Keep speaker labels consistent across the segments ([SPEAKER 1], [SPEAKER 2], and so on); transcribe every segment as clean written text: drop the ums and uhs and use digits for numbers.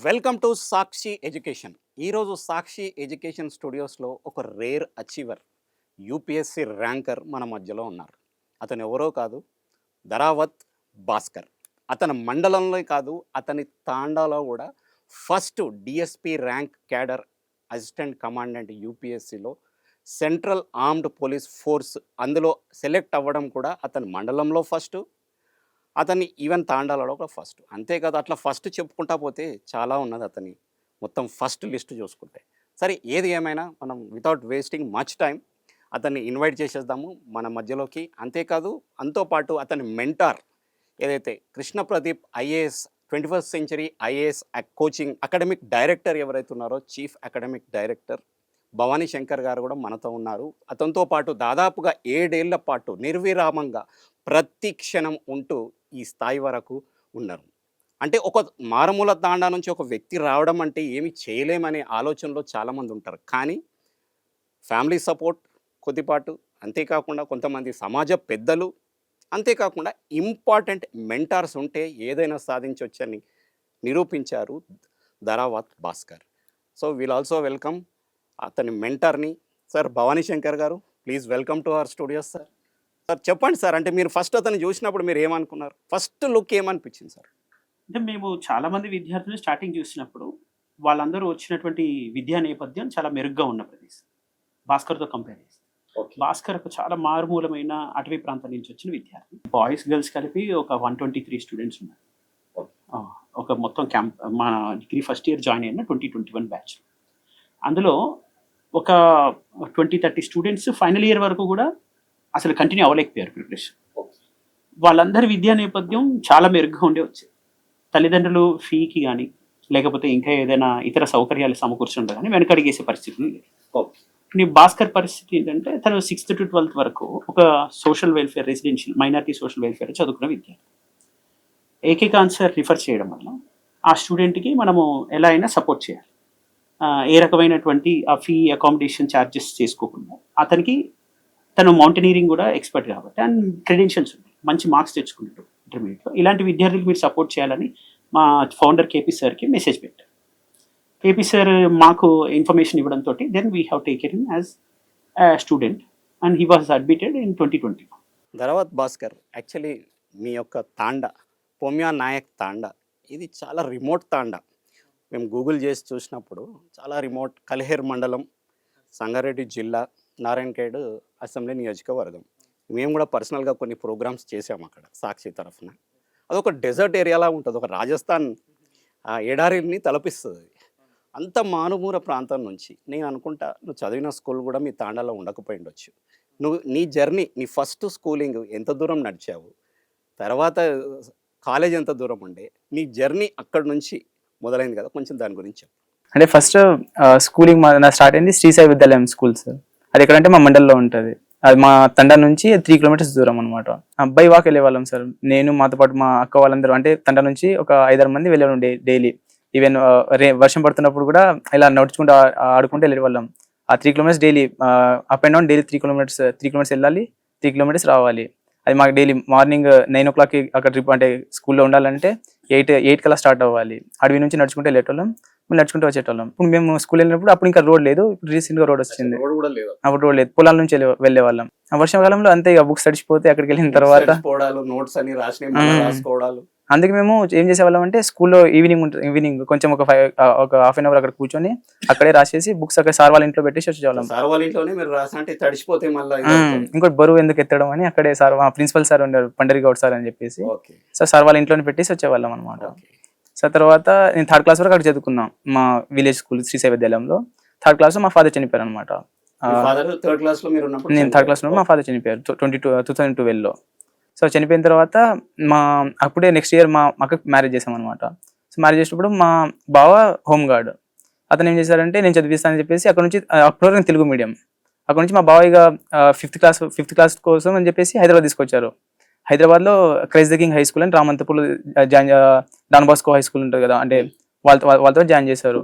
[SPEAKER 1] Welcome to Sakshi education. ఈరోజు సాక్షి education స్టూడియోస్లో ఒక rare achiever, UPSC ranker మన మధ్యలో ఉన్నారు. అతను ఎవరో కాదు, ధరావత్ భాస్కర్. అతని మండలంలో కాదు, అతని తాండాలో కూడా first DSP rank cadre assistant commandant యూపీఎస్సిలో సెంట్రల్ ఆర్మ్డ్ పోలీస్ ఫోర్స్ అందులో సెలెక్ట్ అవ్వడం కూడా అతని మండలంలో ఫస్ట్, అతన్ని ఈవెన్ తాండాలలో కూడా ఫస్ట్. అంతేకాదు, అట్లా ఫస్ట్ చెప్పుకుంటా పోతే చాలా ఉన్నది అతని మొత్తం ఫస్ట్ లిస్ట్ చూసుకుంటే. సరే, ఏది ఏమైనా మనం వితౌట్ వేస్టింగ్ మచ్ టైం అతన్ని ఇన్వైట్ చేసేద్దాము మన మధ్యలోకి. అంతేకాదు, అంతోపాటు అతని మెంటార్ ఏదైతే Krishna Pradeep IAS 21st century IAS coaching academic director ఎవరైతే ఉన్నారో, chief academic director Bhavani Shankar గారు కూడా మనతో ఉన్నారు. అతనితో పాటు దాదాపుగా 7 ఏళ్ల పాటు నిర్విరామంగా ప్రతి క్షణం ఉంటూ ఈ స్థాయి వరకు ఉన్నారు. అంటే ఒక మారుమూల తాండా నుంచి ఒక వ్యక్తి రావడం అంటే ఏమి చేయలేమనే ఆలోచనలో చాలామంది ఉంటారు. కానీ ఫ్యామిలీ సపోర్ట్ కొద్దిపాటు, అంతేకాకుండా కొంతమంది సమాజ పెద్దలు, అంతేకాకుండా ఇంపార్టెంట్ మెంటార్స్ ఉంటే ఏదైనా సాధించవచ్చని నిరూపించారు Dharavath Bhaskar. So we'll also welcome అతని మెంటర్ని. సార్, భవానీ శంకర్ గారు, please welcome to our studios. Sir sir చెప్పండి సార్, అంటే మీరు ఫస్ట్ అతన్ని చూసినప్పుడు మీరు ఏమనుకున్నారు? ఫస్ట్ లుక్ ఏమనిపించింది సార్?
[SPEAKER 2] అంటే మేము చాలామంది విద్యార్థులు స్టార్టింగ్ చూసినప్పుడు వాళ్ళందరూ వచ్చినటువంటి విద్యా నేపథ్యం చాలా మెరుగ్గా ఉన్న ప్రదేశం భాస్కర్తో కంపేర్ చేస్తే. భాస్కర్ ఒక చాలా మారుమూలమైన అటవీ ప్రాంతం నుంచి వచ్చిన విద్యార్థి. బాయ్స్ గర్ల్స్ కలిపి ఒక 123 స్టూడెంట్స్ ఉన్నారు. ఒక మొత్తం క్యాంప్ మా డిగ్రీ ఫస్ట్ ఇయర్ జాయిన్ అయిన 2021 బ్యాచ్. అందులో ఒక 20-30 స్టూడెంట్స్ ఫైనల్ ఇయర్ వరకు కూడా అసలు కంటిన్యూ అవ్వలేకపోయారు ప్రిపరేషన్. వాళ్ళందరి విద్యా నేపథ్యం చాలా మెరుగ్గా ఉండే వచ్చేది. తల్లిదండ్రులు ఫీకి కానీ లేకపోతే ఇంకా ఏదైనా ఇతర సౌకర్యాలు సమకూర్చుంటే కానీ వెనకడిగేసే పరిస్థితి లేదు. భాస్కర్ పరిస్థితి ఏంటంటే, తను 6th to 12th వరకు ఒక social welfare residential minority social welfare చదువుకున్న విద్యార్థి. ఏకైక ఆన్సర్ రిఫర్ చేయడం వల్ల ఆ స్టూడెంట్కి మనము ఎలా అయినా సపోర్ట్ చేయాలి. ఏ రకమైనటువంటి ఆ ఫీ అకామిడేషన్ ఛార్జెస్ చేసుకోకుండా అతనికి తను మౌంటైనీరింగ్ కూడా ఎక్స్పర్ట్ కాబట్టి అండ్ క్రెడెన్షియల్స్ ఉన్నాయి, మంచి మార్క్స్ తెచ్చుకున్నాడు ఇంటర్మీడియట్లో. ఇలాంటి విద్యార్థులకు మీరు సపోర్ట్ చేయాలని మా ఫౌండర్ కేపీ సార్కి మెసేజ్ పెట్టారు. కేపీ సార్ మాకు ఇన్ఫర్మేషన్ ఇవ్వడంతో then we have taken him as student and he was admitted in 2020.
[SPEAKER 1] Dharavath Bhaskar, actually మీ యొక్క తాండా పొమ్యా నాయక్ తాండా ఇది చాలా రిమోట్ తాండా. మేము గూగుల్ చేసి చూసినప్పుడు చాలా రిమోట్, కలిహేర్ మండలం, సంగారెడ్డి జిల్లా, నారాయణఖేడ్ అసెంబ్లీ నియోజకవర్గం. మేము కూడా పర్సనల్గా కొన్ని ప్రోగ్రామ్స్ చేసాము అక్కడ సాక్షి తరఫున. అదొక డెజర్ట్ ఏరియాలా ఉంటుంది, ఒక రాజస్థాన్ ఎడారిని తలపిస్తుంది. అంత మారుమూల ప్రాంతం నుంచి నేను అనుకుంటా నువ్వు చదివిన స్కూల్ కూడా మీ తాండాలో ఉండకపోయి ఉండొచ్చు. నువ్వు నీ జర్నీ, నీ ఫస్ట్ స్కూలింగ్ ఎంత దూరం నడిచావు, తర్వాత కాలేజ్ ఎంత దూరం ఉండే, నీ జర్నీ అక్కడి నుంచి మొదలైంది కదా, కొంచెం దాని గురించి చెప్పు.
[SPEAKER 3] అంటే ఫస్ట్ స్కూలింగ్ నా స్టార్ట్ అయింది శ్రీ సాయి విద్యాలయం స్కూల్ సార్. అది ఎక్కడంటే మా మండల్లో ఉంటుంది. అది మా తండా నుంచి 3 kilometers దూరం అనమాట. బై వాక్ వెళ్ళేవాళ్ళం సార్. నేను, మాతో పాటు మా అక్క వాళ్ళందరూ, అంటే తండా నుంచి ఒక 5-6 మంది వెళ్ళేవాళ్ళం డైలీ. ఈవెన్ వర్షం పడుతున్నప్పుడు కూడా ఇలా నడుచుకుంటూ ఆడుకుంటూ వెళ్ళేవాళ్ళం. ఆ 3 kilometers daily up and down, daily 3 kilometers వెళ్ళాలి, 3 kilometers రావాలి. అది మాకు డైలీ మార్నింగ్ 9 o'clockకి అక్కడ ట్రిప్, అంటే స్కూల్లో ఉండాలంటే 8 కల్లా స్టార్ట్ అవ్వాలి. అడవి నుంచి నడుచుకుంటే వెళ్ళేటోళ్ళం, మళ్ళీ నడుచుకుంటూ వచ్చేటోళ్ళం. ఇప్పుడు మేము స్కూల్ వెళ్ళినప్పుడు అప్పుడు ఇంకా రోడ్ లేదు, ఇప్పుడు రీసెంట్గా రోడ్ వచ్చింది. అప్పుడు రోడ్ లేదు, పొలాల నుంచి వెళ్ళే వాళ్ళం. ఆ వర్షాకాలంలో అంతే, ఇక బుక్స్ తడిచిపోతే అక్కడికి వెళ్ళిన తర్వాత అందుకే మేము ఏం చేసేవాళ్ళం అంటే, స్కూల్లో ఈవినింగ్ కొంచెం ఒక 1/2 an hour అక్కడ కూర్చొని అక్కడే రాసేసి బుక్స్ అక్కడ సార్ వాళ్ళ ఇంట్లో పెట్టేసి వచ్చేవాళ్ళం. ఇంకోటి బరువు ఎందుకు ఎత్తడం అని అక్కడే సార్, మా ప్రిన్సిపల్ సార్ ఉన్నారు, పండరి గౌడ్ సార్ అని చెప్పేసి, సో సార్ వాళ్ళ ఇంట్లోనే పెట్టేసి వచ్చేవాళ్ళం అనమాట. సో తర్వాత నేను 3rd class వరకు అక్కడ చదువుకున్నాం మా విలేజ్ స్కూల్ శ్రీ సాయి విద్యాలయంలో. 3rd class లో మా ఫాదర్ చనిపోయారు అనమాట. నేను 3rd class లో మా ఫాదర్ చనిపోయారు 2012లో. సో చనిపోయిన తర్వాత అప్పుడే నెక్స్ట్ ఇయర్ మా అక్కకి మ్యారేజ్ చేసాం అనమాట. సో మ్యారేజ్ చేసినప్పుడు మా బావ హోమ్ గార్డ్, అతను ఏం చేశారంటే నేను చదివిస్తానని చెప్పేసి అక్కడ నుంచి, అప్పుడు తెలుగు మీడియం, అక్కడ నుంచి మా బావ ఇక 5th class కోసం అని చెప్పేసి హైదరాబాద్ తీసుకొచ్చారు. హైదరాబాద్లో Christ the king high school అని రామంతపూర్లో డాన్ బాస్కో హై స్కూల్ ఉంటుంది కదా, అంటే వాళ్ళతో జాయిన్ చేశారు.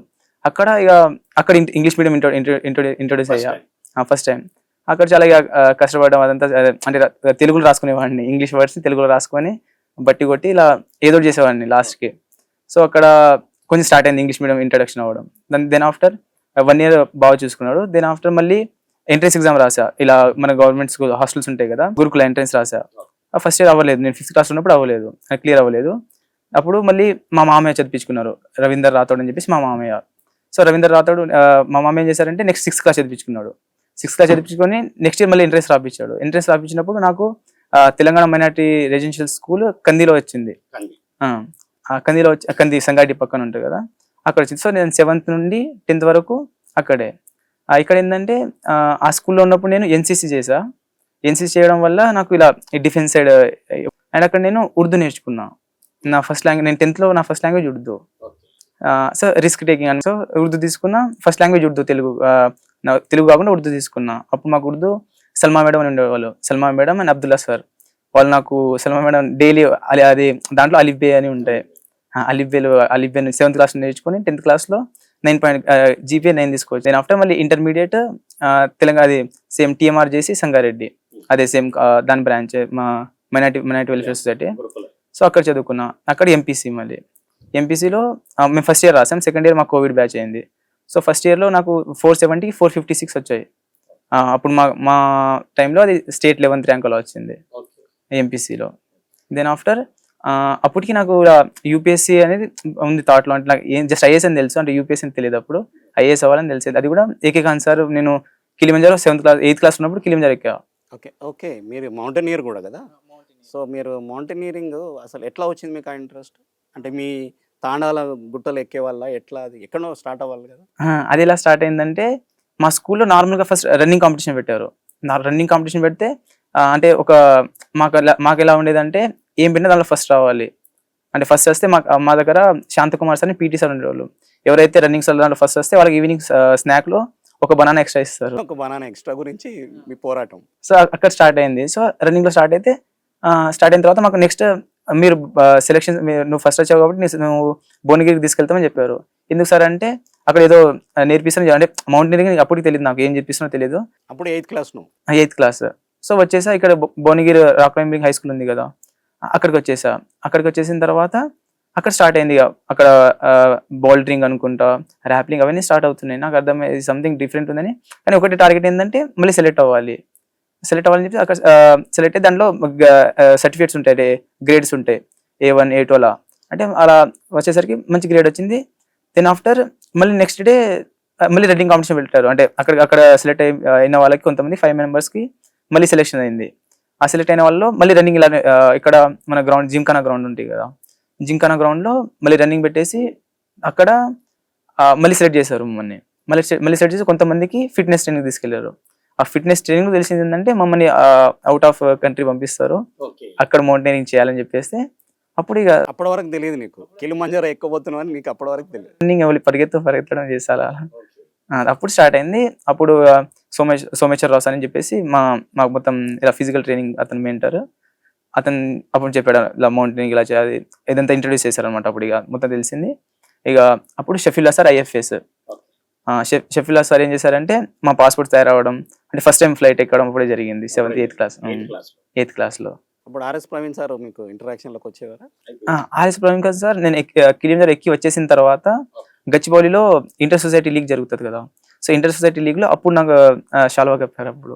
[SPEAKER 3] అక్కడ ఇంగ్లీష్ మీడియం ఇంట్రొడ్యూస్ అయ్యా ఫస్ట్ టైం. అక్కడ చాలా కష్టపడడం అదంతా, అంటే తెలుగులో రాసుకునేవాడిని, ఇంగ్లీష్ వర్డ్స్ తెలుగులో రాసుకొని బట్టి కొట్టి ఇలా ఏదో చేసేవాడిని లాస్ట్కి. సో అక్కడ కొంచెం స్టార్ట్ అయింది ఇంగ్లీష్ మీడియం ఇంట్రడక్షన్ అవ్వడం. దెన్ ఆఫ్టర్ 1 year బాగా చూసుకున్నాడు. దెన్ ఆఫ్టర్ మళ్ళీ ఎంట్రన్స్ ఎగ్జామ్ రాసా. ఇలా మన గవర్నమెంట్ స్కూల్ హాస్టల్స్ ఉంటాయి కదా, గురుకుల ఎంట్రన్స్ రాసా. ఫస్ట్ ఇయర్ అవ్వలేదు, నేను 5th class ఉన్నప్పుడు అవ్వలేదు, క్లియర్ అవ్వలేదు. అప్పుడు మళ్ళీ మా మామయ్య చదివించుకున్నారు, రవీందర్ రాథోడ్ అని చెప్పేసి మా మామయ్య. సో రవీందర్ రాథోడ్ మా మామయ్య ఏం చేశారంటే నెక్స్ట్ 6th class చదివించుకున్నాడు. 6th class చదివించుకొని నెక్స్ట్ ఇయర్ మళ్ళీ ఎంట్రన్స్ రాపించాడు. ఎంట్రన్స్ రాపించినప్పుడు నాకు తెలంగాణ మైనారిటీ రెసిడెన్షియల్ స్కూల్ కందిలో వచ్చింది. కందిలో కంది సంగారెడ్డి పక్కన ఉంటుంది కదా, అక్కడ వచ్చింది. సో నేను 7th నుండి 10th వరకు అక్కడే. ఇక్కడ ఏంటంటే ఆ స్కూల్లో ఉన్నప్పుడు నేను ఎన్సీసీ చేసా. ఎన్సీసీ చేయడం వల్ల నాకు ఇలా డిఫెన్స్ సైడ్ అండ్ అక్కడ నేను ఉర్దూ నేర్చుకున్నా. నా ఫస్ట్ లాంగ్వేజ్, నేను 10th లో నా first language Urdu. So risk taking అని, సో ఉర్దూ తీసుకున్నా. ఫస్ట్ లాంగ్వేజ్ ఉర్దూ, తెలుగు కాకుండా ఉర్దూ తీసుకున్నా. అప్పుడు మాకు ఉర్దూ సల్మా మేడం అని ఉండేవాళ్ళు, Salma madam and Abdullah sir. వాళ్ళు నాకు సల్మా మేడం డైలీ అది దాంట్లో అలిఫ్ బే అని ఉంటాయి, అలిఫ్ బే 7th class నేర్చుకుని 10th class లో 9 GPA 9 తీసుకోవచ్చు. నేను ఆఫ్టర్ మళ్ళీ ఇంటర్మీడియట్ తెలంగాణ అది సేమ్ TMR చేసి సంగారెడ్డి, అదే సేమ్ దాని బ్రాంచ్ మా మైనారిటీ వెల్ఫేర్ సొసైటీ. సో అక్కడ చదువుకున్నా. అక్కడ ఎంపీసీ, మళ్ళీ ఎంపీసీలో మేము ఫస్ట్ ఇయర్ రాసాం. సెకండ్ ఇయర్ మాకు కోవిడ్ బ్యాచ్ అయింది. సో ఫస్ట్ ఇయర్లో నాకు 470 456 వచ్చాయి. అప్పుడు మా టైంలో అది స్టేట్ 11th ర్యాంక్లో వచ్చింది ఎంపీసీలో. దెన్ ఆఫ్టర్ అప్పటికి నాకు యూపీఎస్సీ అనేది ఉంది థాట్లో. అంటే నాకు ఏం జస్ట్ ఐఏఎస్ అని తెలుసు, అంటే యూపీఎస్సీ అని తెలియదు. అప్పుడు ఐఏఎస్ అవ్వాలని తెలిసేది. అది కూడా ఏకే ఖాన్ సార్, నేను కిలిమంజారో 8th class ఉన్నప్పుడు కిలిమంజారో ఎక్కా.
[SPEAKER 1] ఓకే మీరు మౌంటైనియర్ కూడా కదా. సో మీరు మౌంటైనీరింగ్ అసలు ఎట్లా వచ్చింది మీకు ఆ ఇంట్రెస్ట్? అంటే మీ తాండాల గుట్టలు ఎక్కే వల్ల ఎట్లా, అది ఎక్కడో స్టార్ట్ అవ్వాలి కదా?
[SPEAKER 3] అది ఎలా స్టార్ట్ అయిందంటే మా స్కూల్లో నార్మల్గా ఫస్ట్ రన్నింగ్ కాంపిటీషన్ పెట్టారు. రన్నింగ్ కాంపిటీషన్ పెడితే అంటే మాకు ఎలా ఉండేదంటే ఏం పెట్టినా దాంట్లో ఫస్ట్ రావాలి. అంటే ఫస్ట్ వస్తే మా దగ్గర శాంతకుమార్ సార్ అని పీటీ సార్ ఉండేవాళ్ళు. ఎవరైతే రన్నింగ్ సార్ దాంట్లో ఫస్ట్ వస్తే వాళ్ళకి ఈవినింగ్ స్నాక్లో ఒక బనానా ఎక్స్ట్రా ఇస్తారు.
[SPEAKER 1] ఒక బనానా ఎక్స్ట్రా గురించి మీ పోరాటం.
[SPEAKER 3] సో అక్కడ స్టార్ట్ అయింది. సో రన్నింగ్లో స్టార్ట్ అయిన తర్వాత మాకు నెక్స్ట్ మీరు సెలెక్షన్, నువ్వు ఫస్ట్ వచ్చావు కాబట్టి నువ్వు భువనగిరికి తీసుకెళ్తామని చెప్పారు. ఎందుకు సార్ అంటే అక్కడ ఏదో నేర్పిస్తాను, అంటే మౌంటైనరింగ్ అప్పటికి తెలియదు నాకు, ఏం చెప్పిస్తున్నా తెలియదు.
[SPEAKER 1] అప్పుడు 8th class నువ్వు?
[SPEAKER 3] 8th class. సో వచ్చేసా ఇక్కడ Bhuvanagiri rock climbing high school ఉంది కదా, అక్కడికి వచ్చేసా. అక్కడికి వచ్చేసిన తర్వాత అక్కడ స్టార్ట్ అయింది అక్కడ బౌల్డరింగ్ అనుకుంటా, ర్యాప్లింగ్ అవన్నీ స్టార్ట్ అవుతున్నాయి. నాకు అర్థమైంది సంథింగ్ డిఫరెంట్ ఉందని. కానీ ఒకటి టార్గెట్ ఏంటంటే మళ్ళీ సెలెక్ట్ అవ్వాలని చెప్పి అక్కడ సెలెక్ట్ అయ్యి దాంట్లో సర్టిఫికేట్స్ ఉంటాయి, గ్రేడ్స్ ఉంటాయి, A1 A2 అలా. అంటే అలా వచ్చేసరికి మంచి గ్రేడ్ వచ్చింది. దెన్ ఆఫ్టర్ మళ్ళీ నెక్స్ట్ డే మళ్ళీ రన్నింగ్ కాంపిటీషన్ పెట్టారు. అంటే అక్కడ సెలెక్ట్ అయిన వాళ్ళకి కొంతమంది 5 members మళ్ళీ సెలెక్షన్ అయింది. ఆ సెలెక్ట్ అయిన వాళ్ళు మళ్ళీ రన్నింగ్ ఇలా ఇక్కడ మన గ్రౌండ్ జింకానా గ్రౌండ్ ఉంటుంది కదా, జింకానా గ్రౌండ్లో మళ్ళీ రన్నింగ్ పెట్టేసి అక్కడ మళ్ళీ సెలెక్ట్ చేశారు మమ్మల్ని. మళ్ళీ సెలెక్ట్ చేసి కొంతమందికి ఫిట్నెస్ ట్రైనింగ్ తీసుకెళ్లారు. ఆ ఫిట్నెస్ ట్రైనింగ్ తెలిసింది ఏంటంటే మమ్మల్ని అవుట్ ఆఫ్ కంట్రీ పంపిస్తారు, అక్కడ మౌంటైనింగ్ చేయాలని చెప్పేస్తే. అప్పుడు ఇక
[SPEAKER 1] అప్పటి వరకు తెలియదు నీకు కిలిమంజారో ఎక్కబోతున్నావు అని? నీకు అప్పటి వరకు తెలియదు?
[SPEAKER 3] రన్నింగ్ ఎవరు పరిగెత్తడం చేసాలా, అప్పుడు స్టార్ట్ అయింది. అప్పుడు సోమేశ్వర్ రావు అని చెప్పేసి మాకు మొత్తం ఇలా ఫిజికల్ ట్రైనింగ్ అతను మెంటర్, అతను అప్పుడు చెప్పాడు ఇలా మౌంటైనింగ్ ఇలా చేయాలి, ఇదంతా ఇంట్రడ్యూస్ చేశారనమాట. అప్పుడు ఇక మొత్తం తెలిసింది. ఇక అప్పుడు షఫీల్లా సార్ IFS, షఫీల్లా సార్ ఏం చేశారంటే మా పాస్పోర్ట్ తయారవడం, అంటే ఫస్ట్ టైం ఫ్లైట్ ఎక్కడం అప్పుడే జరిగింది 8th class లో.
[SPEAKER 1] అప్పుడు RS ప్రవీణ్ సార్ మీకు ఇంటరాక్షన్లోకి వచ్చేవారా?
[SPEAKER 3] RS ప్రవీణ్ సార్ నేను కిలిమంజారో ఎక్కి వచ్చేసిన తర్వాత గచ్చిబౌలిలో ఇంటర్ సొసైటీ లీగ్ జరుగుతుంది కదా, సో ఇంటర్ సొసైటీ లీగ్లో అప్పుడు నాకు షాల్వా కప్పారు. అప్పుడు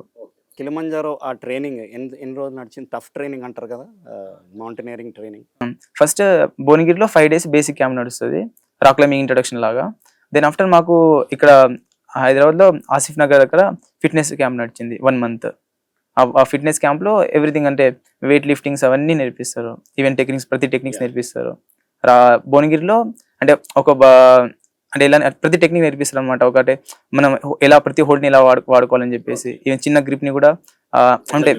[SPEAKER 1] కిలిమంజారో ఆ ట్రైనింగ్ ఎన్ని రోజులు నడిచింది? టఫ్ ట్రైనింగ్ అంటారు కదా మౌంటైనరింగ్ ట్రైనింగ్.
[SPEAKER 3] ఫస్ట్ భువనగిరిలో 5 days బేసిక్ క్యాంప్ నడుస్తుంది, రాక్ క్లైంబింగ్ ఇంట్రడక్షన్ లాగా. దెన్ ఆఫ్టర్ మాకు ఇక్కడ హైదరాబాద్లో ఆసిఫ్ నగర్ దగ్గర ఫిట్నెస్ క్యాంప్ నడిచింది 1 month. ఆ ఫిట్నెస్ క్యాంప్లో ఎవ్రీథింగ్, అంటే వెయిట్ లిఫ్టింగ్స్ అవన్నీ నేర్పిస్తారు, ఈవెన్ ప్రతి టెక్నిక్స్ నేర్పిస్తారు. భువనగిరిలో అంటే అంటే ఇలా ప్రతి టెక్నిక్ నేర్పిస్తారు అనమాట. ఒకటే మనం ఎలా ప్రతి హోల్డ్ని ఎలా వాడుకోవాలని చెప్పేసి, ఈవెన్ చిన్న గ్రిప్ని కూడా అంటే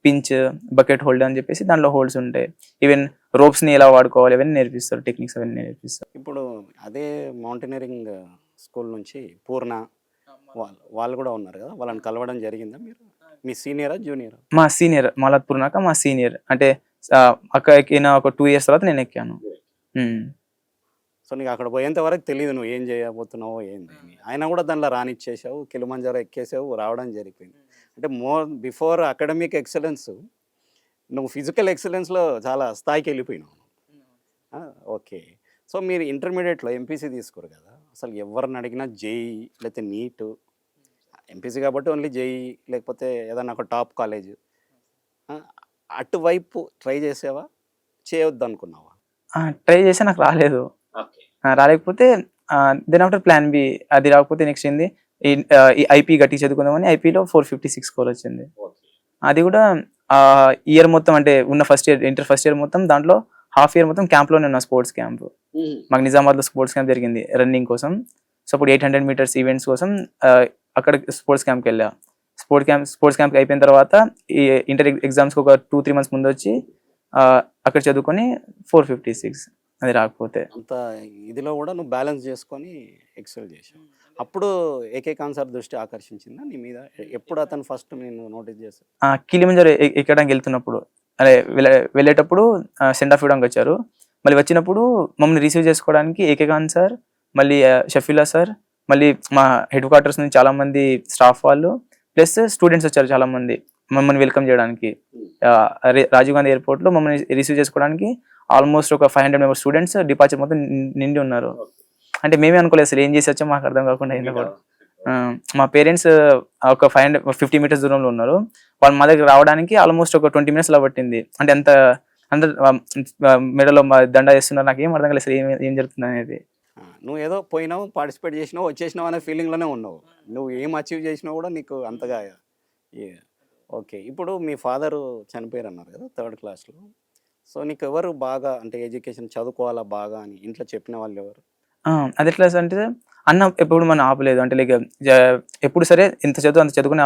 [SPEAKER 3] పించ్, బకెట్ హోల్డ్ అని చెప్పేసి దాంట్లో హోల్డ్స్ ఉంటాయి. ఈవెన్ రోప్స్ని ఎలా వాడుకోవాలి అవన్నీ నేర్పిస్తారు, టెక్నిక్స్ అవన్నీ నేర్పిస్తారు.
[SPEAKER 1] ఇప్పుడు అదే మౌంటైనరింగ్ స్కూల్ నుంచి పూర్ణ వాళ్ళు కూడా ఉన్నారు కదా, వాళ్ళని కలవడం జరిగిందా మీరు? మీ సీనియరా జూనియరా?
[SPEAKER 3] మా సీనియర్, మాలత్ పూర్ణాక మా సీనియర్. అంటే అక్క ఎక్కిన ఒక 2 years తర్వాత నేను ఎక్కాను.
[SPEAKER 1] సో నీకు అక్కడ పోయేంత వరకు తెలియదు నువ్వు ఏం చేయబోతున్నావో ఏంది. అయినా కూడా దానిలో రానిచ్చేసావు, కిలిమంజారో ఎక్కేసావు, రావడం జరిగిపోయింది. అంటే బిఫోర్ అకాడమిక్ ఎక్సలెన్స్ నువ్వు ఫిజికల్ ఎక్సలెన్స్లో చాలా స్థాయికి వెళ్ళిపోయినావు. ఓకే. సో మీరు ఇంటర్మీడియట్లో ఎంపీసీ తీసుకోరు కదా, అసలు ఎవరిని అడిగినా జేఈ లేకపోతే నీట్, ఎంపీసీ కాబట్టి ఓన్లీ జేఈ లేకపోతే ఏదన్నా ఒక టాప్ కాలేజ్, అటువైపు ట్రై చేసేవా, చేయొద్దు అనుకున్నావా?
[SPEAKER 3] ట్రై చేస్తే నాకు రాలేదు.
[SPEAKER 1] ఓకే.
[SPEAKER 3] రాలేకపోతే దెన్ ఆఫ్టర్ ప్లాన్ బి, అది రాకపోతే నెక్స్ట్ ఏంది ఈ ఐపీ గట్టి చదువుకుందామని ఐపీలో 456 స్కోర్ వచ్చింది. అది కూడా ఇయర్ మొత్తం అంటే ఉన్న first year inter first year మొత్తం దాంట్లో హాఫ్ ఇయర్ మొత్తం క్యాంప్లోనే ఉన్న స్పోర్ట్స్ క్యాంప్. మాకు నిజామాబాద్లో స్పోర్ట్స్ క్యాంప్ జరిగింది రన్నింగ్ కోసం. సో అప్పుడు 800 మీటర్స్ ఈవెంట్స్ కోసం అక్కడ స్పోర్ట్స్ క్యాంప్కి వెళ్ళా. స్పోర్ట్స్ క్యాంప్ అయిపోయిన తర్వాత ఈ ఇంటర్ ఎగ్జామ్స్కి ఒక 2-3 మంత్స్ ముందు వచ్చి అక్కడ చదువుకొని 456 అది రాకపోతే.
[SPEAKER 1] అంత ఇదిలో కూడా నువ్వు బ్యాలెన్స్ చేసుకొని ఎక్సెల్ చేసావు. అప్పుడు ఏకే ఖాన్ సార్ దృష్టి ఆకర్షించిందా నీ మీద? ఎప్పుడు అతను ఫస్ట్ నేను నోటీస్ చేశాను?
[SPEAKER 3] కిలిమంజారో ఎక్కడానికి వెళ్తున్నప్పుడు, అదే వెళ్ళేటప్పుడు సెండ్ ఆఫ్ ఇవ్వడానికి వచ్చారు. మళ్ళీ వచ్చినప్పుడు మమ్మల్ని రిసీవ్ చేసుకోవడానికి ఏకే ఖాన్ సార్, మళ్ళీ షఫీలా సార్, మళ్ళీ మా హెడ్ క్వార్టర్స్ నుంచి చాలా మంది స్టాఫ్ వాళ్ళు ప్లస్ స్టూడెంట్స్ వచ్చారు చాలా మంది మమ్మల్ని వెల్కమ్ చేయడానికి. రాజీవ్ గాంధీ ఎయిర్పోర్ట్లో మమ్మల్ని రిసీవ్ చేసుకోవడానికి ఆల్మోస్ట్ ఒక 500 మెంబర్స్ స్టూడెంట్స్ డిపార్చర్ మొత్తం నిండి ఉన్నారు. అంటే మేమే అనుకోలేదు అసలు ఏం చేసి వచ్చాం మాకు అర్థం కాకుండా అయింది కూడా. మా పేరెంట్స్ ఒక 550 మీటర్స్ దూరంలో ఉన్నారు. వాళ్ళు మా దగ్గర రావడానికి ఆల్మోస్ట్ ఒక 20 మినిట్స్ అలా పట్టింది. అంటే అందరు మెడలో దండ వేస్తున్నారు, నాకు ఏం అర్థం కాలేదు అసలు ఏం జరుగుతుంది అనేది.
[SPEAKER 1] నువ్వు ఏదో పోయినావు, పార్టిసిపేట్ చేసినావు, వచ్చేసినావు అనే ఫీలింగ్లోనే ఉన్నావు. నువ్వు ఏం అచీవ్ చేసినావు కూడా నీకు అంతగా ఓకే. ఇప్పుడు మీ ఫాదరు చనిపోయారు అన్నారు కదా 3rd క్లాస్లో. సో నీకు ఎవరు బాగా అంటే ఎడ్యుకేషన్ చదువుకోవాలా బాగా అని ఇంట్లో చెప్పిన వాళ్ళు ఎవరు?
[SPEAKER 3] అది ఎట్లా అంటే అన్న ఎప్పుడు మనం ఆపలేదు. అంటే లైక్ ఎప్పుడు సరే ఇంత చదువు అంత చదువుకుని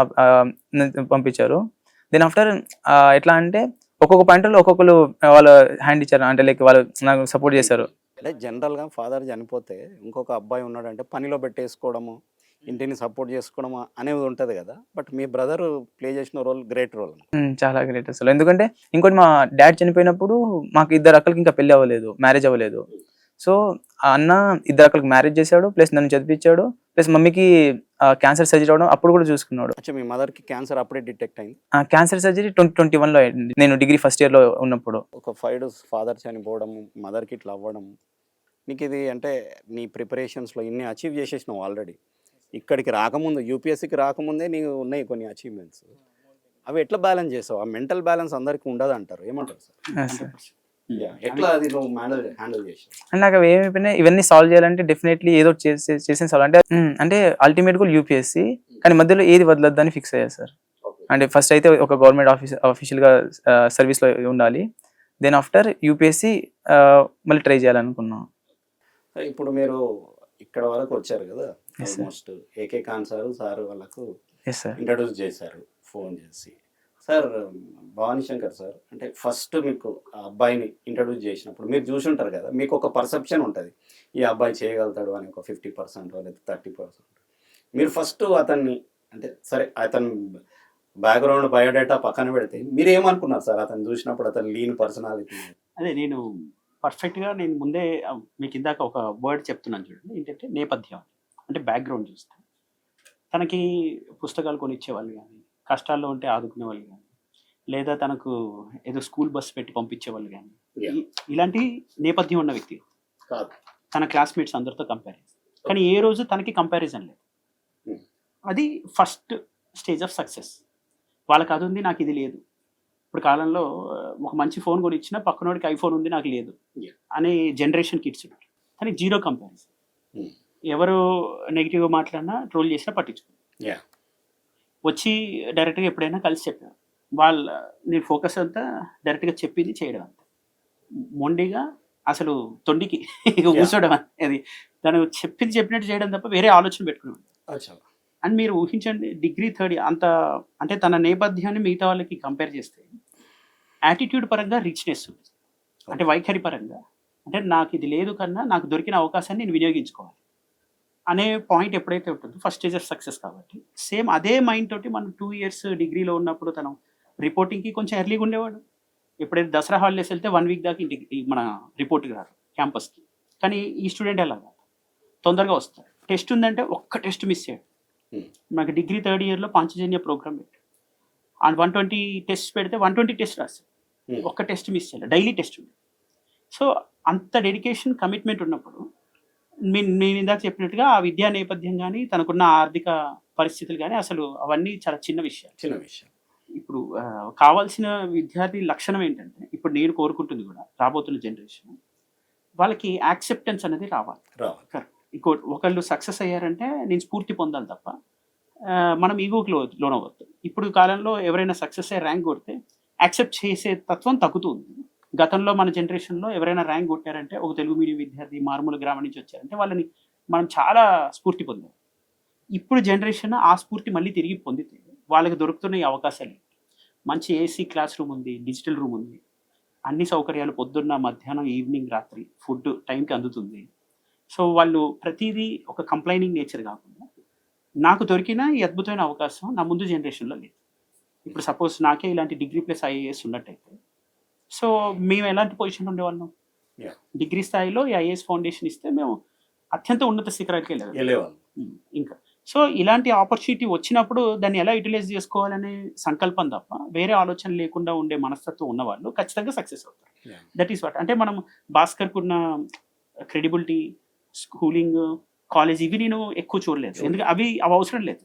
[SPEAKER 3] పంపించారు. దెన్ ఆఫ్టర్ ఎట్లా అంటే ఒక్కొక్క పాయింట్లో ఒక్కొక్కరు వాళ్ళ హ్యాండ్ ఇచ్చారు. అంటే లైక్ వాళ్ళు నాకు సపోర్ట్ చేశారు.
[SPEAKER 1] అంటే జనరల్గా ఫాదర్ చనిపోతే ఇంకొక అబ్బాయి ఉన్నాడంటే పనిలో పెట్టేసుకోవడము, ఇంటిని సపోర్ట్ చేసుకోవడం అనేది ఉంటుంది కదా. బట్ మీ బ్రదర్ ప్లే చేసిన రోల్ గ్రేట్ రోల్.
[SPEAKER 3] చాలా గ్రేట్ అసలు. ఎందుకంటే ఇంకోటి మా డాడ్ చనిపోయినప్పుడు మాకు 2 అక్కలకి ఇంకా పెళ్లి అవ్వలేదు, మ్యారేజ్ అవ్వలేదు. సో ఆ అన్న 2 అక్కలకి మ్యారేజ్ చేశాడు, ప్లస్ నన్ను చదివించాడు, ప్లస్ మమ్మీకి క్యాన్సర్ సర్జరీ అవడం అప్పుడు కూడా చూసుకున్నాడు.
[SPEAKER 1] అచ్చా, మీ మదర్కి క్యాన్సర్ అప్పుడే డిటెక్ట్ అయింది?
[SPEAKER 3] క్యాన్సర్ సర్జరీ 2021లో అయింది, నేను డిగ్రీ ఫస్ట్ ఇయర్లో ఉన్నప్పుడు.
[SPEAKER 1] ఒక 5 days ఫాదర్ చనిపోవడం, మదర్కి ఇట్లా అవ్వడం, నీకు ఇది అంటే నీ ప్రిపరేషన్స్లో ఇన్ని అచీవ్ చేసేసినావు ఆల్రెడీ. ఇక్కడికి రాకముందు, యూపీఎస్సీకి రాకముందే నీకు ఉన్నాయి కొన్ని అచీవ్మెంట్స్. అవి ఎట్లా బ్యాలెన్స్ చేసావు? ఆ మెంటల్ బ్యాలెన్స్ అందరికీ ఉండదు అంటారు, ఏమంటారు సార్? ఎట్లా అది నువ్వు హ్యాండిల్ చేసావు?
[SPEAKER 3] అండ్ నాకు అవి ఏమైపోయినాయి, ఇవన్నీ సాల్వ్ చేయాలంటే డెఫినెట్లీ ఏదో చేసిన సాల్వ్ అంటే అల్టిమేట్ గోల్ యూపీఎస్సీ, కానీ మధ్యలో ఏది వదలొద్దు అని ఫిక్స్ అయ్యారు సార్. అంటే ఫస్ట్ అయితే ఒక గవర్నమెంట్ ఆఫీషియల్గా సర్వీస్లో ఉండాలి, దెన్ ఆఫ్టర్ యూపీఎస్సీ మళ్ళీ ట్రై చేయాలనుకున్నాం.
[SPEAKER 1] ఇప్పుడు మీరు ఇక్కడ వరకు వచ్చారు కదా, ఆల్మోస్ట్ ఏకే ఖాన్ సార్ వాళ్ళకు ఇంట్రడ్యూస్ చేశారు ఫోన్ చేసి. సార్ భవానీ శంకర్ సార్ అంటే ఫస్ట్ మీకు ఆ అబ్బాయిని ఇంట్రడ్యూస్ చేసినప్పుడు మీరు చూసి ఉంటారు కదా, మీకు ఒక పర్సెప్షన్ ఉంటుంది ఈ అబ్బాయి చేయగలుగుతాడు అని, ఒక 50% లేదా 30%. మీరు ఫస్ట్ అతన్ని అంటే సరే అతను బ్యాక్గ్రౌండ్ బయోడేటా పక్కన పెడితే మీరు ఏమనుకున్నారు సార్ అతను చూసినప్పుడు, అతను లీన్ పర్సనాలిటీ?
[SPEAKER 2] అదే నేను పర్ఫెక్ట్గా నేను ముందే మీకు ఇందాక ఒక వర్డ్ చెప్తున్నాను చూడండి, ఏంటంటే నేపథ్యం, అంటే బ్యాక్గ్రౌండ్ చూస్తాను. తనకి పుస్తకాలు కొనిచ్చేవాళ్ళు కానీ, కష్టాల్లో ఉంటే ఆదుకునే వాళ్ళు కానీ, లేదా తనకు ఏదో స్కూల్ బస్ పెట్టి పంపించేవాళ్ళు కానీ, ఇలాంటి నేపథ్యం ఉన్న వ్యక్తి
[SPEAKER 1] కాదు.
[SPEAKER 2] తన క్లాస్మేట్స్ అందరితో కంపేర్ చేస్తారు, కానీ ఏ రోజు తనకి కంపారిజన్ లేదు. అది ఫస్ట్ స్టేజ్ ఆఫ్ సక్సెస్. వాళ్ళకి అది ఉంది, నాకు ఇది లేదు. ఇప్పుడు కాలంలో ఒక మంచి ఫోన్ కొని ఇచ్చినా పక్కనోడికి ఐఫోన్ ఉంది నాకు లేదు అనే జనరేషన్ కిడ్స్ ఉన్నారు. కానీ జీరో కంపారిజన్. ఎవరు నెగిటివ్గా మాట్లాడినా ట్రోల్ చేసినా పట్టించుకోరు. వచ్చి డైరెక్ట్గా ఎప్పుడైనా కలిసి చెప్పారు. నేను ఫోకస్ అంతా డైరెక్ట్గా చెప్పింది చేయడం అంతా. మొండిగా అసలు తొండికి కూర్చోవడం అది, తను చెప్పినట్టు చేయడం తప్ప వేరే ఆలోచన పెట్టుకున్నాడు. అండ్ మీరు ఊహించండి, డిగ్రీ 3rd అంత అంటే తన నేపథ్యాన్ని మిగతా వాళ్ళకి కంపేర్ చేస్తే యాటిట్యూడ్ పరంగా రిచ్నెస్ ఉంది, అంటే వైఖరి పరంగా అంటే నాకు ఇది లేదు కన్నా నాకు దొరికిన అవకాశాన్ని నేను వినియోగించుకోవాలి అనే పాయింట్ ఎప్పుడైతే ఉంటుందో ఫస్ట్ స్టేజ్ ఆఫ్ సక్సెస్. కాబట్టి సేమ్ అదే మైండ్ తోటి మనం 2 years డిగ్రీలో ఉన్నప్పుడు తను రిపోర్టింగ్కి కొంచెం ఎర్లీగా ఉండేవాడు. ఎప్పుడైతే దసరా హాలిడేస్ వెళ్తే 1 week దాకా ఇంటికి మన రిపోర్ట్కి రారు క్యాంపస్కి. కానీ ఈ స్టూడెంట్ ఎలాగా తొందరగా వస్తారు. టెస్ట్ ఉందంటే ఒక్క టెస్ట్ మిస్ చేయడు. నాకు డిగ్రీ 3rd yearలో పాంచజన్య ప్రోగ్రామ్ పెట్టాడు, అండ్ 120 టెస్ట్ పెడితే 120 టెస్ట్ రాస్తాడు, ఒక్క టెస్ట్ మిస్ చేయాలి, డైలీ టెస్ట్ ఉంది. సో అంత డెడికేషన్ కమిట్మెంట్ ఉన్నప్పుడు నేను ఇందాక చెప్పినట్టుగా ఆ విద్యా నేపథ్యం కానీ తనకున్న ఆర్థిక పరిస్థితులు కానీ అసలు అవన్నీ చాలా చిన్న విషయం. ఇప్పుడు కావాల్సిన విద్యార్థి లక్షణం ఏంటంటే ఇప్పుడు నేను కోరుకుంటుంది కూడా రాబోతున్న జనరేషన్ వాళ్ళకి యాక్సెప్టెన్స్ అనేది రావాలి. ఇంకోటి ఒకళ్ళు సక్సెస్ అయ్యారంటే నేను స్ఫూర్తి పొందాలి తప్ప మనం ఈగోకి లోనవద్దు. ఇప్పుడు కాలంలో ఎవరైనా సక్సెస్ అయ్యి ర్యాంక్ కొడితే యాక్సెప్ట్ చేసే తత్వం తగ్గుతుంది. గతంలో మన జనరేషన్లో ఎవరైనా ర్యాంక్ కొట్టారంటే ఒక తెలుగు మీడియం విద్యార్థి మారుమూల గ్రామం నుంచి వచ్చారంటే వాళ్ళని మనం చాలా స్ఫూర్తి పొందాం. ఇప్పుడు జనరేషన్ ఆ స్ఫూర్తి మళ్ళీ తిరిగి పొందితే వాళ్ళకి దొరుకుతున్న ఈ అవకాశాలు మంచి ఏసీ క్లాస్ రూమ్ ఉంది, డిజిటల్ రూమ్ ఉంది, అన్ని సౌకర్యాలు పొద్దున్న మధ్యాహ్నం ఈవినింగ్ రాత్రి ఫుడ్ టైంకి అందుతుంది. సో వాళ్ళు ప్రతిదీ ఒక కంప్లైనింగ్ నేచర్ కాకుండా నాకు దొరికిన ఈ అద్భుతమైన అవకాశం నా ముందు జనరేషన్లో లేదు. ఇప్పుడు సపోజ్ నాకే ఇలాంటి డిగ్రీ ప్లస్ ఐఏఎస్ ఉన్నట్టయితే సో మేము ఎలాంటి పొజిషన్ ఉండేవాళ్ళం? డిగ్రీ స్థాయిలో ఈ ఐఏఎస్ ఫౌండేషన్ ఇస్తే మేము అత్యంత ఉన్నత శిఖరానికి వెళ్ళేవాళ్ళం. ఇంకా సో ఇలాంటి ఆపర్చునిటీ వచ్చినప్పుడు దాన్ని ఎలా యూటిలైజ్ చేసుకోవాలనే సంకల్పం తప్ప వేరే ఆలోచన లేకుండా ఉండే మనస్తత్వం ఉన్నవాళ్ళు ఖచ్చితంగా సక్సెస్ అవుతారు. That is what. అంటే మనం భాస్కర్కు ఉన్న క్రెడిబిలిటీ, స్కూలింగ్, కాలేజ్ ఇవి నేను ఎక్కువ చూడలేదు, ఎందుకంటే అవి అవసరం లేదు.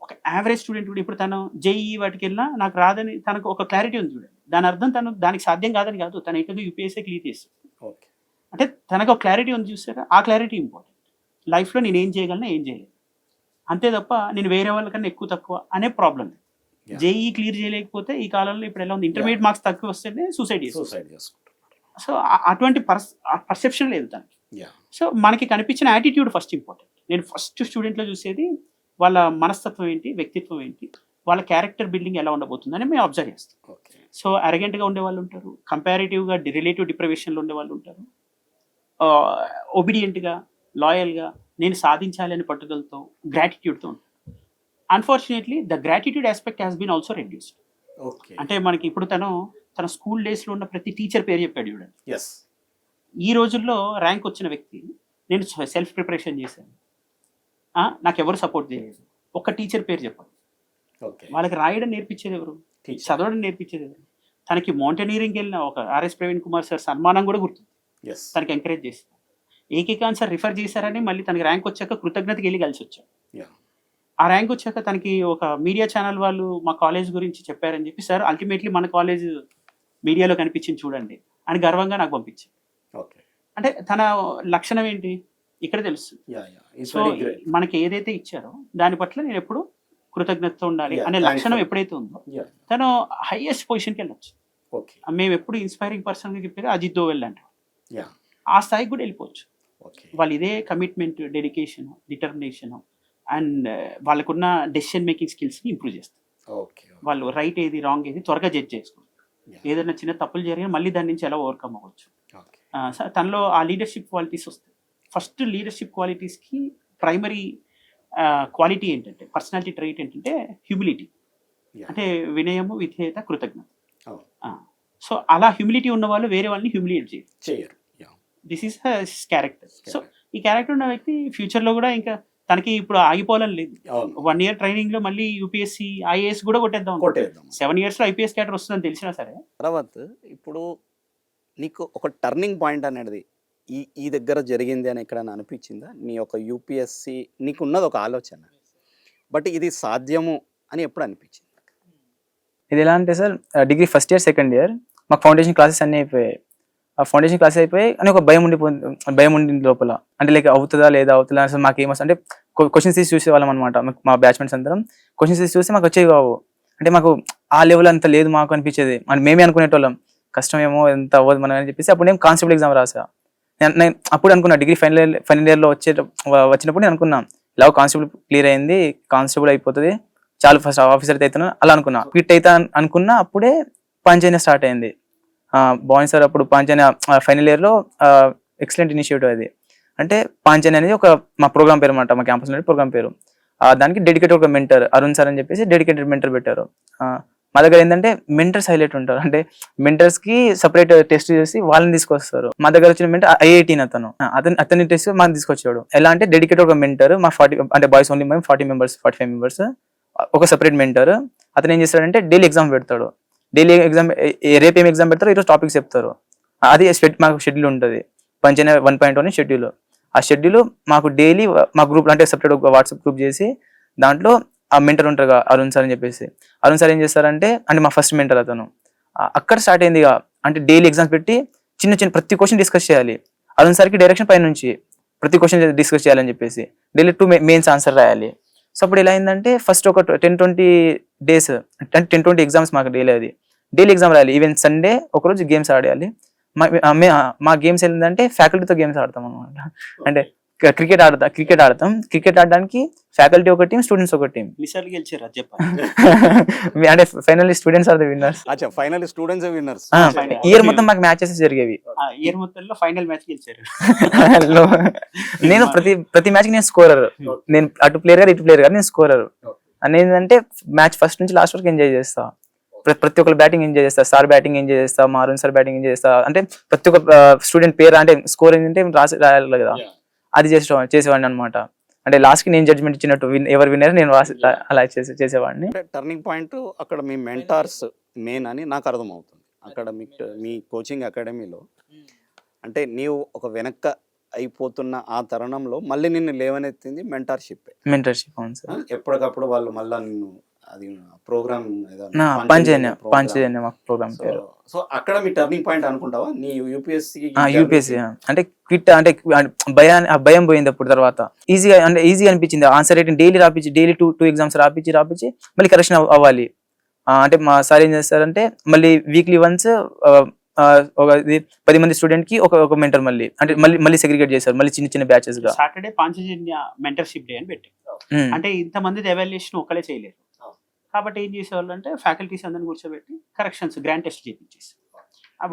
[SPEAKER 2] ఒక యావరేజ్ స్టూడెంట్ కూడా ఇప్పుడు తను జేఈ వాటికి వెళ్ళినా నాకు రాదని తనకు ఒక క్లారిటీ ఉంది చూడండి. దాని అర్థం తను దానికి సాధ్యం కాదని కాదు, తను ఎటు యూపీఎస్సీ క్లియర్ చేస్తుంది అంటే తనకు ఒక క్లారిటీ ఉంది. చూసారా, ఆ క్లారిటీ ఇంపార్టెంట్. లైఫ్లో నేను ఏం చేయగలను, ఏం చేయలేదు, అంతే తప్ప నేను వేరే వాళ్ళకన్నా ఎక్కువ తక్కువ అనే ప్రాబ్లం లేదు. జేఈ క్లియర్ చేయలేకపోతే ఈ కాలంలో ఇప్పుడు ఎలా ఉంది, ఇంటర్మీడియట్ మార్క్స్ తక్కువ వస్తేనే సూసైడ్ చేసుకుంటారు. సో అటువంటి పర్సెప్షన్ లేదు తనకి. సో మనకి కనిపించిన యాటిట్యూడ్ ఫస్ట్ ఇంపార్టెంట్. నేను ఫస్ట్ స్టూడెంట్లో చూసేది వాళ్ళ మనస్తత్వం ఏంటి, వ్యక్తిత్వం ఏంటి, వాళ్ళ క్యారెక్టర్ బిల్డింగ్ ఎలా ఉండబోతుందని మేము అబ్జర్వ్ చేస్తాం. సో అరగెంట్గా ఉండే వాళ్ళు ఉంటారు, కంపారిటివ్గా రిలేటివ్ డిప్రవేషన్లో ఉండే వాళ్ళు ఉంటారు, ఒబీడియంట్గా, లాయల్గా, నేను సాధించాలి అని పట్టుదలతో, గ్రాటిట్యూడ్తో ఉంటారు. Unfortunately the gratitude aspect has been also reduced. అంటే మనకి ఇప్పుడు తన స్కూల్ డేస్లో ఉన్న ప్రతి టీచర్ పేరు చెప్పాడు చూడండి. ఈ రోజుల్లో ర్యాంక్ వచ్చిన వ్యక్తి నేను సెల్ఫ్ ప్రిపరేషన్ చేశాను, నాకు ఎవరు సపోర్ట్ చేయలేదు, ఒక్క టీచర్ పేరు చెప్పాలి. వాళ్ళకి రాయడం నేర్పించేది ఎవరు, చదవడం నేర్పించేది ఎవరు? తనకి మౌంటైనీరింగ్కి వెళ్ళిన ఒక ఆర్ఎస్ ప్రవీణ్ కుమార్ సార్ సన్మానం కూడా గుర్తుంది, తనకి ఎంకరేజ్ చేశారు. ఏకీకాన్ సార్ రిఫర్ చేశారని మళ్ళీ తనకి ర్యాంక్ వచ్చాక కృతజ్ఞతకి వెళ్ళి కలిసి వచ్చాడు. ఆ ర్యాంక్ వచ్చాక తనకి ఒక మీడియా ఛానల్ వాళ్ళు మా కాలేజ్ గురించి చెప్పారని చెప్పి, సార్ అల్టిమేట్లీ మన కాలేజ్ మీడియాలో కనిపించింది చూడండి అని గర్వంగా నాకు పంపించారు. అంటే తన లక్షణం ఏంటి ఇక్కడ తెలుస్తుంది. సో మనకి ఏదైతే ఇచ్చారో దాని పట్ల నేను ఎప్పుడు కృతజ్ఞతతో ఉండాలి అనే లక్షణం ఎప్పుడైతే ఉందో తను హైయెస్ట్ పొజిషన్కి వెళ్ళొచ్చు. మేము ఎప్పుడు ఇన్స్పైరింగ్ పర్సన్గా చెప్పేది అజిత్ దోవెల్ అంటారు, ఆ స్థాయికి కూడా వెళ్ళిపోవచ్చు. వాళ్ళు ఇదే కమిట్మెంట్, డెడికేషన్, డిటర్మినేషన్ అండ్ వాళ్ళకున్న డెసిషన్ మేకింగ్ స్కిల్స్ని ఇంప్రూవ్ చేస్తారు. వాళ్ళు రైట్ ఏది, రాంగ్ ఏది త్వరగా జడ్జ్ చేసుకుంటారు. ఏదైనా చిన్న తప్పులు జరిగినా మళ్ళీ దాని నుంచి ఎలా ఓవర్కమ్ అవ్వచ్చు. తనలో ఆ లీడర్షిప్ క్వాలిటీస్ వస్తాయి. ఫస్ట్ లీడర్షిప్ క్వాలిటీస్కి ప్రైమరీ క్వాలిటీ ఏంటంటే, పర్సనాలిటీ ట్రైట్ ఏంటంటే హ్యూమిలిటీ, అంటే వినయము, విధేయత, కృతజ్ఞత. సో అలా హ్యూమిలిటీ ఉన్న వాళ్ళు వేరే వాళ్ళని హ్యూమిలియేట్ చేయరు. This is character. సో ఈ క్యారెక్టర్ ఉన్న వ్యక్తి ఫ్యూచర్లో కూడా ఇంకా తనకి ఇప్పుడు ఆగిపోవాలని లేదు. 1 year ట్రైనింగ్లో మళ్ళీ యూపీఎస్సీ, ఐఏఎస్ కూడా కొట్టేద్దాం. 7 yearsలో ఐపీఎస్ క్యాడర్ వస్తుందని తెలిసినా సరే.
[SPEAKER 1] తర్వాత ఇప్పుడు నీకు ఒక టర్నింగ్ పాయింట్ అనేది ఈ దగ్గర జరిగింది అని ఎక్కడైనా అనిపించిందా? నీ యొక్క యూపీఎస్సీ నీకు ఉన్నది ఒక ఆలోచన, బట్ ఇది సాధ్యము అని ఎప్పుడు అనిపించింది?
[SPEAKER 3] ఇది ఎలా అంటే sir, degree first year second year మాకు ఫౌండేషన్ క్లాసెస్ అన్నీ అయిపోయాయి. ఆ ఫౌండేషన్ క్లాసెస్ అయిపోయి అని ఒక భయం ఉండింది లోపల. అంటే లైక్ అవుతుందా లేదా, అవుతుందా అసలు మాకు ఏమొస్తుంది అంటే క్వశ్చన్స్ తీసి చూసేవాళ్ళం అనమాట. మా బ్యాచ్మెంట్స్ అందరం క్వశ్చన్స్ తీసి చూస్తే మాకు వచ్చేవి కావు. అంటే మాకు ఆ లెవెల్ అంత లేదు మాకు అనిపించేది. అని మేమే అనుకునేటోళ్ళం, కష్టమేమో ఎంత అవ్వదు మనం అని చెప్పేసి. అప్పుడు నేను కానిస్టేబుల్ ఎగ్జామ్ రాసా. నేను అప్పుడు అనుకున్నా, డిగ్రీ ఫైనల్ ఇయర్లో వచ్చినప్పుడు నేను అనుకున్నా, ఇలా కానిస్టేబుల్ క్లియర్ అయింది, కానిస్టేబుల్ అయిపోతుంది, చాలు ఫస్ట్ ఆఫీసర్ అయితే అవుతున్నా అలా అనుకున్నా. క్విట్ అయితే అనుకున్నా. అప్పుడే పంచైనా స్టార్ట్ అయింది. బాగుంది సార్. అప్పుడు పాంచైనా ఫైనల్ ఇయర్లో ఎక్సలెంట్ ఇనిషియేటివ్ అది. అంటే పాంచైనా అనేది ఒక మా ప్రోగ్రామ్ పేరు అనమాట, మా క్యాంపస్లో ప్రోగ్రామ్ పేరు. దానికి డెడికేటెడ్ ఒక మెంటర్ అరుణ్ సార్ అని చెప్పేసి డెడికేటెడ్ మెంటర్ పెట్టారు. మా దగ్గర ఏంటంటే మెంటర్స్ హైలైట్ ఉంటారు. అంటే మెంటర్స్ కి సపరేట్ టెస్ట్ చేసి వాళ్ళని తీసుకొస్తారు. మా దగ్గర వచ్చిన మెంటర్ IIT అతని టెస్ట్ మాకు తీసుకొచ్చాడు. ఎలా అంటే డెడికేటెడ్ ఒక మెంటర్, మా 40 అంటే బాయ్స్ ఓన్లీ 40 మెంబర్స్ 45 మెంబర్స్, ఒక సపరేట్ మెంటర్. అతను ఏం చేస్తాడంటే డైలీ ఎగ్జామ్ పెడతాడు. డైలీ ఎగ్జామ్ రేపు ఏం ఎగ్జామ్ పెడతారో ఈరోజు టాపిక్స్ చెప్తారు. అది మాకు షెడ్యూల్ ఉంటుంది. పంచైన 1.0 అని షెడ్యూల్. ఆ షెడ్యూల్ మాకు డైలీ మా గ్రూప్ అంటే సపరేట్ ఒక వాట్సాప్ గ్రూప్ చేసి దాంట్లో ఆ మెంటర్ ఉంటారు అరుణ్ సార్ అని చెప్పేసి, అరుణ్ సార్ ఏం చేస్తారంటే అంటే మా ఫస్ట్ మెంటర్ అతను. అక్కడ స్టార్ట్ అయింది ఇక, అంటే డైలీ ఎగ్జామ్స్ పెట్టి చిన్న చిన్న ప్రతి క్వశ్చన్ డిస్కస్ చేయాలి. అరుణ్ సార్కి డైరెక్షన్ పై నుంచి ప్రతి క్వశ్చన్ డిస్కస్ చేయాలని చెప్పేసి డైలీ 2 మెయిన్స్ ఆన్సర్ రాయాలి. సో అప్పుడు ఎలా అయిందంటే ఫస్ట్ ఒక 10-20 డేస్ అంటే 10-20 ఎగ్జామ్స్ మాకు డైలీ, అది డైలీ ఎగ్జామ్ రాయాలి. ఈవెన్ సండే ఒకరోజు గేమ్స్ ఆడాలి. మా గేమ్స్ ఏంటంటే ఫ్యాకల్టీతో గేమ్స్ ఆడతాం అనమాట. అంటే క్రికెట్ ఆడతాం. క్రికెట్ ఆడడానికి ఫ్యాకల్టీ ఒక టీం, స్టూడెంట్స్ ఒక టీం.
[SPEAKER 2] మిసాల్ గెలిచారు అది చెప్పండి.
[SPEAKER 3] అంటే finally students are the winners.
[SPEAKER 1] అచ్చా, ఫైనల్ స్టూడెంట్స్ విన్నర్స్.
[SPEAKER 3] ఇయర్ మొత్తం మాకు మ్యాచెస్ జరిగేవి.
[SPEAKER 2] ఇయర్ మొత్తంలో ఫైనల్ మ్యాచ్ గెలిచారు.
[SPEAKER 3] నేను ప్రతి మ్యాచ్ నేను స్కోరర్. నేను అటు ప్లేయర్ గారు ఇటు ప్లేయర్ గారు, నేను స్కోరర్. అని ఏంటంటే మ్యాచ్ ఫస్ట్ నుంచి లాస్ట్ వరకు ఎంజాయ్ చేస్తా. ప్రతి ఒక్కరు బ్యాటింగ్ ఎంజాయ్ చేస్తా, సార్ బ్యాటింగ్ ఎంజాయ్ చేస్తా, మా అరుణ్ సార్ బ్యాటింగ్ ఎంజాయ్ చేస్తా. అంటే ప్రతి ఒక్క స్టూడెంట్ పేరు అంటే స్కోర్ ఏంటంటే రాయాలి కదా, అది చేసేవాడిని అనమాట. అంటే లాస్ట్ కి నేను జడ్జ్మెంట్ ఇచ్చినట్టు ఎవరు విన్నర్ నేను అలా చేసేవాడిని.
[SPEAKER 1] టర్నింగ్ పాయింట్ అక్కడ మీ మెంటార్స్ మెయిన్ అని నాకు అర్థమవుతుంది. అక్కడ మీ కోచింగ్ అకాడమీలో అంటే నీవు ఒక వెనక్క అయిపోతున్న ఆ తరుణంలో మళ్ళీ నిన్ను లేవనెత్తింది మెంటార్షిప్.
[SPEAKER 3] అవును సార్.
[SPEAKER 1] ఎప్పటికప్పుడు వాళ్ళు మళ్ళీ నిన్ను అది ప్రోగ్రామ్
[SPEAKER 3] పంచజన్య ప్రోగ్రామ్.
[SPEAKER 1] సో అక్కడ మీ టర్నింగ్ పాయింట్ అనుకుంటావా నీ యూపీఎస్సీ?
[SPEAKER 3] అంటే క్విట్ అంటే భయం పోయింది అప్పుడు. తర్వాత ఈజీగా అనిపించింది. ఆన్సర్ రైటింగ్ డైలీ రాపించి, డైలీ టూ ఎగ్జామ్స్ రాపించి మళ్ళీ కరెక్షన్ అవ్వాలి. అంటే మా సార్ ఏం చేస్తారంటే మళ్ళీ వీక్లీ వన్స్ ఒక 10 మంది స్టూడెంట్ కి ఒక మెంటర్ మళ్ళీ అంటే మళ్ళీ సెగ్రిగేట్ చేశారు, మళ్ళీ చిన్న చిన్న బ్యాచెస్ గా.
[SPEAKER 2] సాటర్డే పాంచజన్య మెంటర్షిప్ డే అని పెట్టి, అంటే ఇంతమంది ఎవాల్యుయేషన్ ఒకలే చేయలేరు కాబట్టి ఏం చేసేవాళ్ళు అంటే ఫ్యాకల్టీస్ అందరిని కూర్చోబెట్టి కరెక్షన్స్ గ్రాండ్ టెస్ట్ చేయించేసి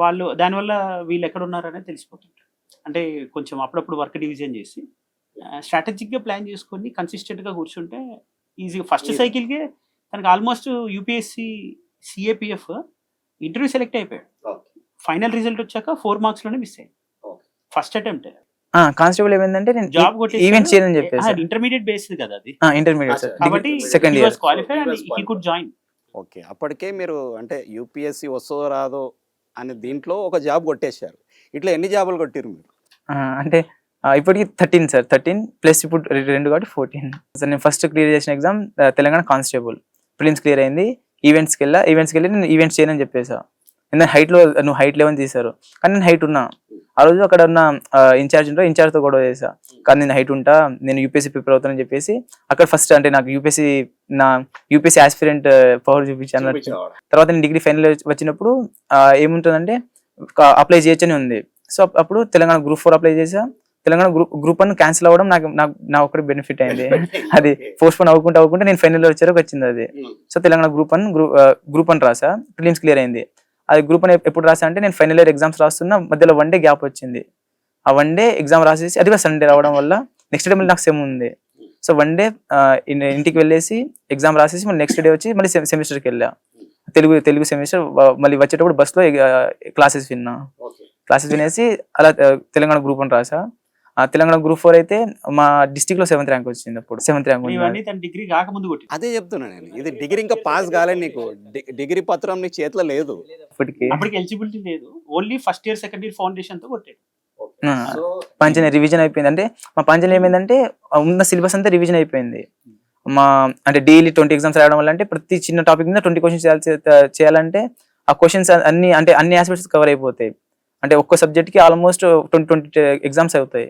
[SPEAKER 2] వాళ్ళు దానివల్ల వీళ్ళు ఎక్కడ ఉన్నారనేది తెలిసిపోతుంటారు. అంటే కొంచెం అప్పుడప్పుడు వర్క్ డివిజన్ చేసి స్ట్రాటజిక్గా ప్లాన్ చేసుకొని కన్సిస్టెంట్గా కూర్చుంటే ఈజీగా ఫస్ట్ సైకిల్కే తనకు almost UPSC CAPF interview select అయిపోయాడు. ఫైనల్ రిజల్ట్ వచ్చాక 4 మార్క్స్ లోనే మిస్ అయ్యాడు ఫస్ట్ అటెంప్ట్.
[SPEAKER 3] కానిస్టేబుల్ ఏమైందంటే నేను
[SPEAKER 2] జాబ్
[SPEAKER 3] ఈవెంట్ చేయని చెప్పేసి
[SPEAKER 2] ఇంటర్మీడియట్ బేస్డ్ కదా అది.
[SPEAKER 3] ఇంటర్మీడియట్
[SPEAKER 2] కాబట్టి
[SPEAKER 3] second year
[SPEAKER 2] qualify and he could join.
[SPEAKER 1] Okay, అప్పటికే మీరు అంటే యూపీఎస్సీ వస్తుందో రాదో అని దీంట్లో ఒక జాబ్ కొట్టేశారు. ఇట్లా ఎన్ని జాబులు కొట్టారు మీరు?
[SPEAKER 3] అంటే ఇప్పటికి 13 సార్. 13 ప్లస్ ఇప్పుడు 2 కాబట్టి 14 సార్. నేను ఫస్ట్ క్లియర్ చేసిన exam Telangana constable prelims clear అయింది. ఈవెంట్స్కి వెళ్ళి నేను ఈవెంట్స్ చేయనని చెప్పేసా. ఎందుకంటే హైట్లో నువ్వు హైట్ లేవని తీశారు, కానీ నేను హైట్ ఉన్నా. ఆ రోజు అక్కడ ఉన్న ఇన్ఛార్జ్తో గొడవ చేసా, కానీ నేను హైట్ ఉంటా, నేను యూపీఎస్సీ ప్రిపేర్ అవుతానని చెప్పేసి అక్కడ ఫస్ట్ అంటే నాకు యూపీఎస్సీ ఆస్పిరెంట్ పవర్ చూపించాను. తర్వాత నేను డిగ్రీ ఫైనల్ వచ్చినప్పుడు ఏముంటుందంటే అప్లై చేయొచ్చని ఉంది. సో అప్పుడు తెలంగాణ గ్రూప్ 4 అప్లై చేసా. తెలంగాణ గ్రూప్ 1 క్యాన్సిల్ అవ్వడం నా ఒకటి బెనిఫిట్ అయింది. అది పోస్ట్పోన్ అవ్వకుండా నేను ఫైనల్ వచ్చేరకు వచ్చింది అది. సో తెలంగాణ గ్రూప్ 1 రాసా, ప్రిలిమ్స్ క్లియర్ అయింది. అది గ్రూప్ 1 ఎప్పుడు రాసా అంటే నేను ఫైనల్ ఇయర్ ఎగ్జామ్స్ రాస్తున్నా, మధ్యలో 1 డే గ్యాప్ వచ్చింది. ఆ 1 డే ఎగ్జామ్ రాసేసి అది కూడా సండే రావడం వల్ల నెక్స్ట్ డే మళ్ళీ నాకు సెమ్ ఉంది. సో 1 డే ఇంటికి వెళ్ళేసి ఎగ్జామ్ రాసేసి మళ్ళీ నెక్స్ట్ డే వచ్చి మళ్ళీ సెమిస్టర్కి వెళ్ళా. తెలుగు సెమిస్టర్ మళ్ళీ వచ్చేటప్పుడు బస్లో క్లాసెస్ వినేసి అలా తెలంగాణ గ్రూప్ 1 రాసా. తెలంగాణ గ్రూప్ 4 అయితే మా డిస్ట్రిక్ట్ లో 7th ర్యాంక్ వచ్చింది. అప్పుడు 7th ర్యాంక్.
[SPEAKER 2] డిగ్రీ కాకముందు
[SPEAKER 1] అదే చెప్తున్నా నేను, ఇది డిగ్రీ ఇంకా పాస్ కాలేదు నీకు, డిగ్రీ పత్రం నీ చేతిలో లేదు,
[SPEAKER 2] అప్పటికి ఎలిజిబిలిటీ లేదు. Only first year second year foundation తో కొట్టాడు.
[SPEAKER 3] పంచన రివిజన్ అయిపోయింది. అంటే మా పంచన ఏమైందంటే ఉన్న సిలబస్ అంతా రివిజన్ అయిపోయింది. మా అంటే డైలీ 20 ఎగ్జామ్స్ రాయడం వల్ల అంటే ప్రతి చిన్న టాపిక్ మీద 20 క్వశ్చన్స్ చేయాలంటే ఆ క్వశ్చన్స్ అన్ని ఆస్పెక్ట్స్ కవర్ అయిపోతాయి. అంటే ఒక్కో సబ్జెక్ట్ కి ఆల్మోస్ట్ 20 ఎగ్జామ్స్ అవుతాయి.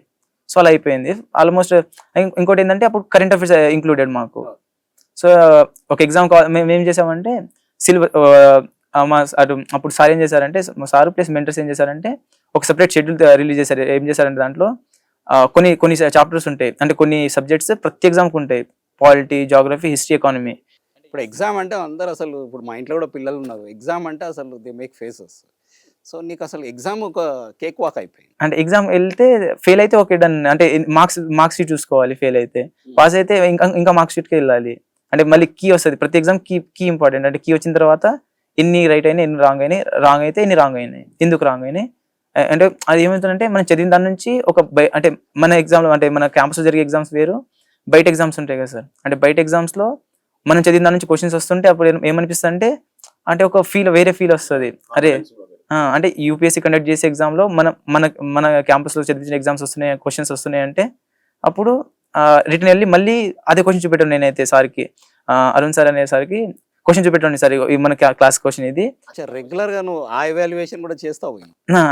[SPEAKER 3] సో అలా అయిపోయింది ఆల్మోస్ట్. ఇంకోటి ఏంటంటే అప్పుడు కరెంట్ అఫైర్స్ ఇంక్లూడెడ్ మాకు. సో ఒక ఎగ్జామ్ మేము ఏం చేసామంటే అప్పుడు సార్ ఏం చేశారంటే మా సార్ ప్లస్ మెంటర్స్ ఏం చేశారంటే ఒక సెపరేట్ షెడ్యూల్ రిలీజ్ చేశారు. ఏం చేశారంటే దాంట్లో కొన్ని చాప్టర్స్ ఉంటాయి, అంటే కొన్ని సబ్జెక్ట్స్ ప్రతి ఎగ్జామ్కి ఉంటాయి, పాలిటీ, జాగ్రఫీ, హిస్టరీ, ఎకానమీ.
[SPEAKER 1] ఇప్పుడు ఎగ్జామ్ అంటే అందరు అసలు ఇప్పుడు మా ఇంట్లో కూడా పిల్లలు ఉన్నారు, ఎగ్జామ్ అంటే అసలు దే మేక్ ఫేసెస్. సో నీకు అసలు ఎగ్జామ్ ఒక కేక్ వాక్ అయిపోయింది.
[SPEAKER 3] అంటే ఎగ్జామ్ వెళ్తే ఫెయిల్ అయితే ఓకే డన్, అంటే మార్క్స్ షీట్ చూసుకోవాలి. ఫెయిల్ అయితే పాస్ అయితే ఇంకా మార్క్స్ షీట్కి వెళ్ళాలి. అంటే మళ్ళీ కీ వస్తుంది ప్రతి ఎగ్జామ్, కీ ఇంపార్టెంట్. అంటే కీ వచ్చిన తర్వాత ఎన్ని రైట్ అయినాయి, ఎన్ని రాంగ్ అయితే ఎన్ని రాంగ్ అయినాయి, ఎందుకు రాంగ్ అయినాయి. అంటే అది ఏమవుతుందంటే మనం చదివిన దాని నుంచి అంటే మన ఎగ్జామ్లో అంటే మన క్యాంపస్లో జరిగే ఎగ్జామ్స్ వేరు, బయట ఎగ్జామ్స్ ఉంటాయి కదా సార్. అంటే బయట ఎగ్జామ్స్లో మనం చదివిన దాని నుంచి క్వశ్చన్స్ వస్తుంటే అప్పుడు ఏమనిపిస్తుంది అంటే ఒక వేరే ఫీల్ వస్తుంది. అరే అంటే యూపీఎస్సీ కండక్ట్ చేసే ఎగ్జామ్లో మన మన క్యాంపస్లో చదివించిన ఎగ్జామ్స్ వస్తున్నాయి, క్వశ్చన్స్ వస్తున్నాయి అంటే అప్పుడు రిటర్న్ వెళ్ళి మళ్ళీ అదే క్వశ్చన్ చూపెట్టాను నేనైతే సార్కి, అరుణ్ సార్ అనే సార్కి క్వశ్చన్ చూపెట్టాను సార్, ఈ మన క్లాస్ క్వశ్చన్ ఇది.
[SPEAKER 1] రెగ్యులర్ గా నువ్వు ఆ ఎవాల్యుయేషన్ కూడా చేస్తావు?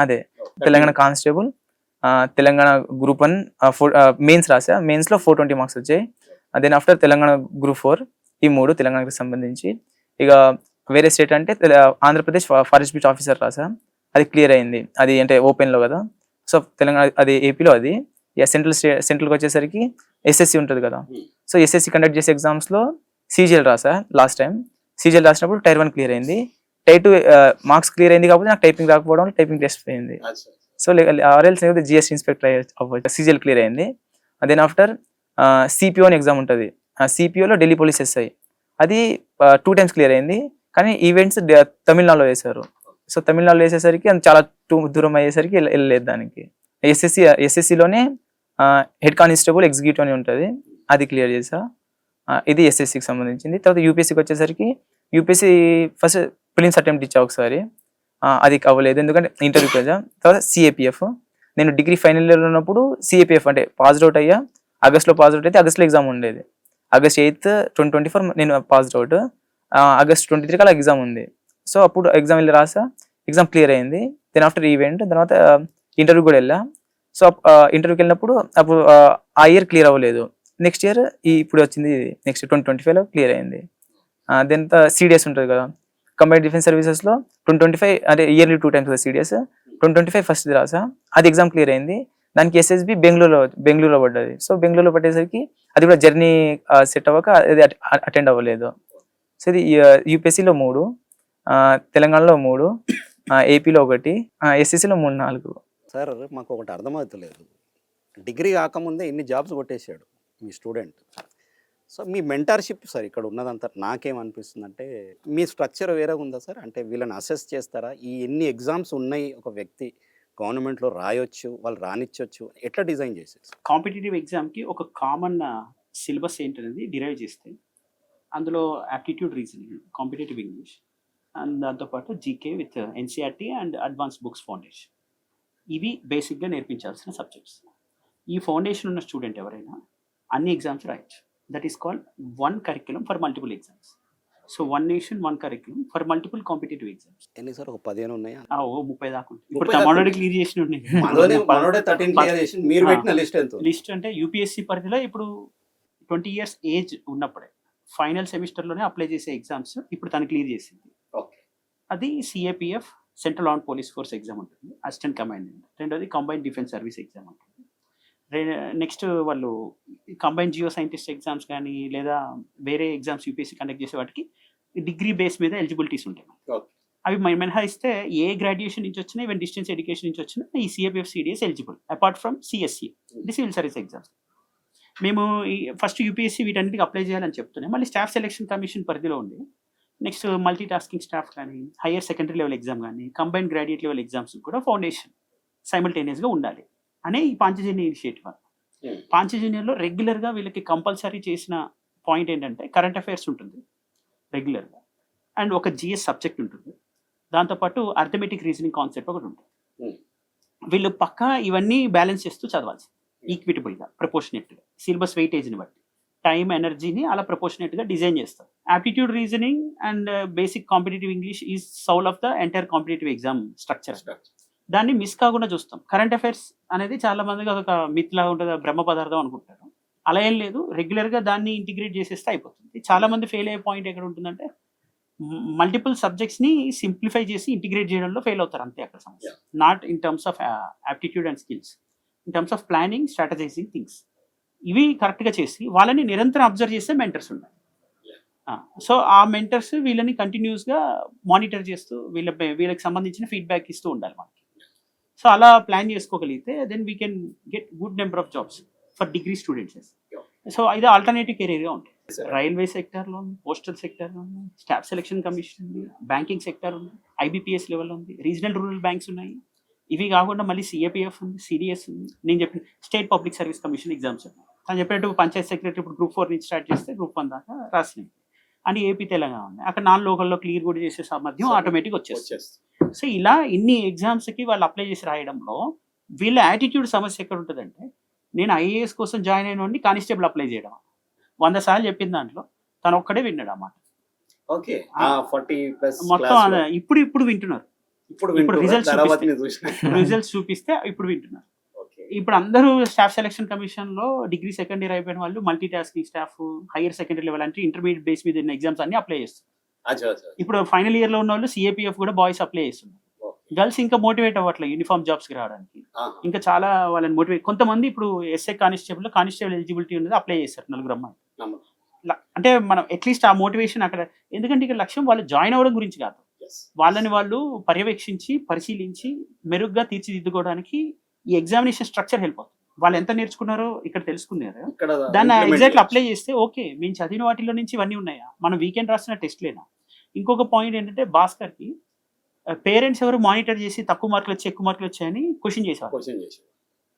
[SPEAKER 3] అదే Telangana constable, Telangana group 1 mains రాసా, మెయిన్స్లో 420 మార్క్స్ వచ్చాయి. దెన్ ఆఫ్టర్ తెలంగాణ గ్రూప్ 4, ఈ 3 తెలంగాణకి సంబంధించి. ఇక వేరే స్టేట్ అంటే ఆంధ్రప్రదేశ్ ఫారెస్ట్ బీచ్ ఆఫీసర్ రాసా, అది క్లియర్ అయింది, అది అంటే ఓపెన్లో కదా. సో తెలంగాణ అది ఏపీలో, అది సెంట్రల్కి వచ్చేసరికి ఎస్ఎస్సి ఉంటుంది కదా. సో ఎస్ఎస్సి కండక్ట్ చేసే ఎగ్జామ్స్లో సీజీఎల్ రాసా లాస్ట్ టైం. సీజీఎల్ రాసినప్పుడు టైర్ 1 క్లియర్ అయింది, టైర్ 2 మార్క్స్ క్లియర్ అయింది, కాకపోతే నాకు టైపింగ్ రాకపోవడం వల్ల టైపింగ్ టెస్ట్ పోయింది. సో ఆర్ఎల్స్ జిఎస్టీ ఇన్స్పెక్టర్ అవ్వచ్చు, సీజీఎల్ క్లియర్ అయింది. దెన్ ఆఫ్టర్ సిపిఓ అని ఎగ్జామ్ ఉంటుంది, సిపిఓలో ఢిల్లీ పోలీస్ ఎస్ఐ, అది 2 times క్లియర్ అయింది. కానీ ఈవెంట్స్ తమిళనాడులో వేశారు. సో తమిళనాడులో వేసేసరికి అది చాలా దూరం అయ్యేసరికి వెళ్ళలేదు దానికి. ఎస్ఎస్సిలోనే హెడ్ కానిస్టేబుల్ ఎగ్జిక్యూటివ్ అని ఉంటుంది, అది క్లియర్ చేసా. ఇది ఎస్ఎస్సికి సంబంధించింది. తర్వాత యూపీఎస్సీకి వచ్చేసరికి యూపీఎస్సీ ఫస్ట్ ప్రిలిమ్స్ అటెంప్ట్ ఇచ్చా ఒకసారి, అది అవ్వలేదు ఎందుకంటే ఇంటర్వ్యూకి వచ్చా. తర్వాత సిఏపిఎఫ్, నేను డిగ్రీ ఫైనల్ ఇయర్ ఉన్నప్పుడు సిఏపిఎఫ్ అంటే పాస్డ్ అవుట్ అయ్యా. ఆగస్ట్లో పాస్డ్ అవుట్ అయితే ఆగస్ట్లో ఎగ్జామ్ ఉండేది. ఆగస్ట్ 8th 2024 నేను పాస్డ్ అవుట్, ఆగస్ట్ 23 అలా ఎగ్జామ్ ఉంది. సో అప్పుడు ఎగ్జామ్ వెళ్ళి రాసా, ఎగ్జామ్ క్లియర్ అయింది. దెన్ ఆఫ్టర్ ఈవెంట్ తర్వాత ఇంటర్వ్యూ కూడా వెళ్ళా. సో ఇంటర్వ్యూకి వెళ్ళినప్పుడు అప్పుడు ఆ ఇయర్ క్లియర్ అవ్వలేదు. నెక్స్ట్ ఇయర్ ఇప్పుడు వచ్చింది, నెక్స్ట్ 2025లో క్లియర్ అయింది. దెన్ సిడిఎస్ ఉంటుంది కదా, కంబైన్డ్ డిఫెన్స్ సర్వీసెస్లో 2025 అంటే ఇయర్లీ 2 times కదా సిడిఎస్. 2025 ఫస్ట్ రాసా, అది ఎగ్జామ్ క్లియర్ అయింది. దానికి ఎస్ఎస్బి బెంగళూరులో పడ్డది. సో బెంగళూరులో పట్టేసరికి అది కూడా జర్నీ సెట్ అవ్వక అది అటెండ్ అవ్వలేదు. సో ఇది యూపీఎస్సీలో 3, తెలంగాణలో 3, ఏపీలో 1, ఎస్ఎస్సీలో 3, 4.
[SPEAKER 1] సార్ మాకు ఒకటి అర్థమవుతలేదు, డిగ్రీ కాకముందే ఇన్ని జాబ్స్ కొట్టేశాడు మీ స్టూడెంట్. సో మీ మెంటర్షిప్ సార్ ఇక్కడ ఉన్నదంతా నాకేమనిపిస్తుంది అంటే మీ స్ట్రక్చర్ వేరే ఉందా సార్? అంటే వీళ్ళని అసెస్ చేస్తారా? ఈ ఎన్ని ఎగ్జామ్స్ ఉన్నాయి ఒక వ్యక్తి గవర్నమెంట్లో రాయొచ్చు, వాళ్ళు రానిచ్చొచ్చు, ఎట్లా డిజైన్ చేసేది?
[SPEAKER 2] కాంపిటేటివ్ ఎగ్జామ్కి ఒక కామన్ సిలబస్ ఏంటనేది డిరైవ్ చేస్తే అందులో aptitude, reasoning, competitive English and దాంతోపాటు GK with NCERT and advance books foundation, ఇవి బేసిక్గా నేర్పించాల్సిన సబ్జెక్ట్స్. ఈ ఫౌండేషన్ ఉన్న స్టూడెంట్ ఎవరైనా అన్ని ఎగ్జామ్స్ రాయొచ్చు. That is called one curriculum for multiple exams. So one nation one curriculum for multiple competitive exams.
[SPEAKER 1] ఎన్ని సార్? ఒక 15 ఉన్నాయా?
[SPEAKER 2] 30 దాకా. ఇప్పుడు మనోడే క్లియర్ చేసిన లిస్ట్ అంటే యూపీఎస్సీ పరిధిలో ఇప్పుడు 20 years ఏజ్ ఉన్నప్పుడే ఫైనల్ సెమిస్టర్లోనే అప్లై చేసే ఎగ్జామ్స్ ఇప్పుడు తను క్లియర్ చేసింది. అది CAPF central armed police force exam ఉంటుంది, అసిస్టెంట్ కమాండెంట్. రెండోది కంబైన్డ్ డిఫెన్స్ సర్వీస్ ఎగ్జామ్ ఉంటుంది. నెక్స్ట్ వాళ్ళు కంబైన్డ్ జియో సైంటిస్ట్ ఎగ్జామ్స్ కానీ లేదా వేరే ఎగ్జామ్స్ యూపీఎస్సీ కండక్ట్ చేసే వాటికి డిగ్రీ బేస్ మీద ఎలిజిబిలిటీస్ ఉంటాయి. అవి మినహాయిస్తే ఏ గ్రాడ్యుయేషన్ నుంచి వచ్చినా, ఈవెన్ డిస్టెన్స్ ఎడ్యుకేషన్ నుంచి వచ్చినా ఈ CAPF CDS eligible apart from CSC, ఇది సివిల్ సర్వీస్ ఎగ్జామ్స్. మేము ఫస్ట్ యూపీఎస్సీ వీటన్నిటికి అప్లై చేయాలని చెప్తున్నాం. మళ్ళీ స్టాఫ్ సెలక్షన్ కమిషన్ పరిధిలో ఉండి నెక్స్ట్ మల్టీ టాస్కింగ్ స్టాఫ్ కానీ, హైయర్ సెకండరీ లెవెల్ ఎగ్జామ్ కానీ, కంబైన్డ్ గ్రాడ్యుయేట్ లెవెల్ ఎగ్జామ్స్ కూడా ఫౌండేషన్ సైమల్టేనియస్గా ఉండాలి అనే ఈ పాంచజన్య ఇనిషియేటివ్. పాంచజన్యలో రెగ్యులర్గా వీళ్ళకి కంపల్సరీ చేసిన పాయింట్ ఏంటంటే కరెంట్ అఫైర్స్ ఉంటుంది రెగ్యులర్గా, అండ్ ఒక జిఎస్ సబ్జెక్ట్ ఉంటుంది, దాంతోపాటు అర్థమెటిక్ రీజనింగ్ కాన్సెప్ట్ ఒకటి ఉంటుంది. వీళ్ళు పక్కా ఇవన్నీ బ్యాలెన్స్ చేస్తూ చదవాలి ఈక్విటబుల్గా, ప్రపోర్షనేట్గా, సిలబస్ వెయిటేజ్ని బట్టి టైం ఎనర్జీని అలా ప్రపోర్షనేట్గా డిజైన్ చేస్తారు. Aptitude, reasoning and basic competitive English is Saul of the entire competitive exam structure. దాన్ని మిస్ కాకుండా చూస్తాం. కరెంట్ అఫైర్స్ అనేది చాలా మందికి అదొక మిత్లా ఉంటుంది, బ్రహ్మ పదార్థం అనుకుంటారు. అలా ఏం లేదు, రెగ్యులర్గా దాన్ని ఇంటిగ్రేట్ చేసేస్తే అయిపోతుంది. చాలా మంది ఫెయిల్ అయ్యే పాయింట్ ఎక్కడ ఉంటుందంటే మల్టిపుల్ సబ్జెక్ట్స్ని సింప్లిఫై చేసి ఇంటిగ్రేట్ చేయడంలో ఫెయిల్ అవుతారు, అంతే అక్కడ సమస్య. Not in terms of aptitude and skills, in terms of planning, strategising things. ఇవి కరెక్ట్గా చేసి వాళ్ళని నిరంతరం అబ్జర్వ్ చేసే మెంటర్స్ ఉన్నాయి. సో ఆ మెంటర్స్ వీళ్ళని కంటిన్యూస్గా మానిటర్ చేస్తూ వీళ్ళకి సంబంధించిన ఫీడ్బ్యాక్ ఇస్తూ ఉండాలి మనకి. సో అలా ప్లాన్ చేసుకోగలిగితే then we can get good number of jobs for degree students. So ఇది ఆల్టర్నేటివ్ కెరీర్గా ఉంటుంది. రైల్వే సెక్టార్లో ఉంది, పోస్టల్ సెక్టార్లో ఉంది, స్టాఫ్ సెలక్షన్ కమిషన్ ఉంది, బ్యాంకింగ్ సెక్టార్ ఉంది, ఐబీపీఎస్ లెవెల్లో ఉంది, రీజనల్ రూరల్ బ్యాంక్స్ ఉన్నాయి. ఇవి కాకుండా మళ్ళీ సిఏపిఎఫ్ ఉంది, సిడిఎస్ ఉంది, నేను చెప్పిన state public service commission exams ఉన్నాయి. తను చెప్పినట్టు పంచాయత్ సెక్రటరీ ఇప్పుడు గ్రూప్ 4 నుంచి స్టార్ట్ చేస్తే గ్రూప్ 1 దాకా రాసినవి. అండ్ ఏపీ తెలంగాణ ఉన్నాయి. అక్కడ నాన్ లోకల్లో క్లియర్ కూడా చేసే సామర్థ్యం ఆటోమేటిక్ వచ్చేస్తుంది. సో ఇలా ఇన్ని ఎగ్జామ్స్కి వాళ్ళు అప్లై చేసి రాయడంలో వీళ్ళ యాటిట్యూడ్ సమస్య ఎక్కడ ఉంటుందంటే, నేను ఐఏఎస్ కోసం జాయిన్ అయిన వాడిని కానిస్టేబుల్ అప్లై చేయడం 100 సార్లు చెప్పిన దాంట్లో తను ఒక్కడే విన్నాడు అన్నమాట.
[SPEAKER 1] ఓకే 40+
[SPEAKER 2] మొత్తం ఇప్పుడు వింటున్నారు. ఇప్పుడు రిజల్ట్స్ చూపిస్తే ఇప్పుడు వింటున్నారు. ఇప్పుడు అందరూ స్టాఫ్ సెలక్షన్ కమిషన్ లో డిగ్రీ సెకండ్ ఇయర్ అయిపోయిన వాళ్ళు multi tasking staff, hire secondary level అంటే ఇంటర్మీడియట్ బేస్ మీద ఎగ్జామ్స్ అన్ని అప్లై చేస్తారు. ఇప్పుడు ఫైనల్ ఇయర్ లో ఉన్న వాళ్ళు సిఏపిఎఫ్ కూడా బాయ్స్ అప్లై చేస్తున్నారు. గర్ల్స్ ఇంకా మోటివేట్ అవ్వట్లేదు యూనిఫామ్ జాబ్స్ కి రావడానికి. ఇంకా చాలా వాళ్ళని మోటివేట్, కొంతమంది ఇప్పుడు ఎస్ఐ కానిస్టేబుల్ ఎలిజిబిలిటీ ఉన్నది అప్లై చేస్తారు 4 అమ్మాయి. అంటే మనం అట్లీస్ట్ ఆ మోటివేషన్ అక్కడ, ఎందుకంటే ఇక్కడ లక్ష్యం వాళ్ళు జాయిన్ అవ్వడం గురించి కాదు, వాళ్ళని వాళ్ళు పర్యవేక్షించి పరిశీలించి మెరుగ్గా తీర్చిదిద్దుకోవడానికి ఈ ఎగ్జామినేషన్ స్ట్రక్చర్ హెల్ప్ అవుతుంది. వాళ్ళు ఎంత నేర్చుకున్నారో ఇక్కడ తెలుసుకున్నారు, దాన్ని ఎగ్జాక్ట్లీ అప్లై చేస్తే ఓకే మేము చదివిన వాటిలో నుంచి ఇవన్నీ ఉన్నాయా, మనం వీకెండ్ రాసిన టెస్ట్లేనా. ఇంకొక పాయింట్ ఏంటంటే భాస్కర్కి పేరెంట్స్ ఎవరు మానిటర్ చేసి తక్కువ మార్కులు వచ్చి ఎక్కువ మార్కులు వచ్చాయని క్వశ్చన్ చేసేవారు.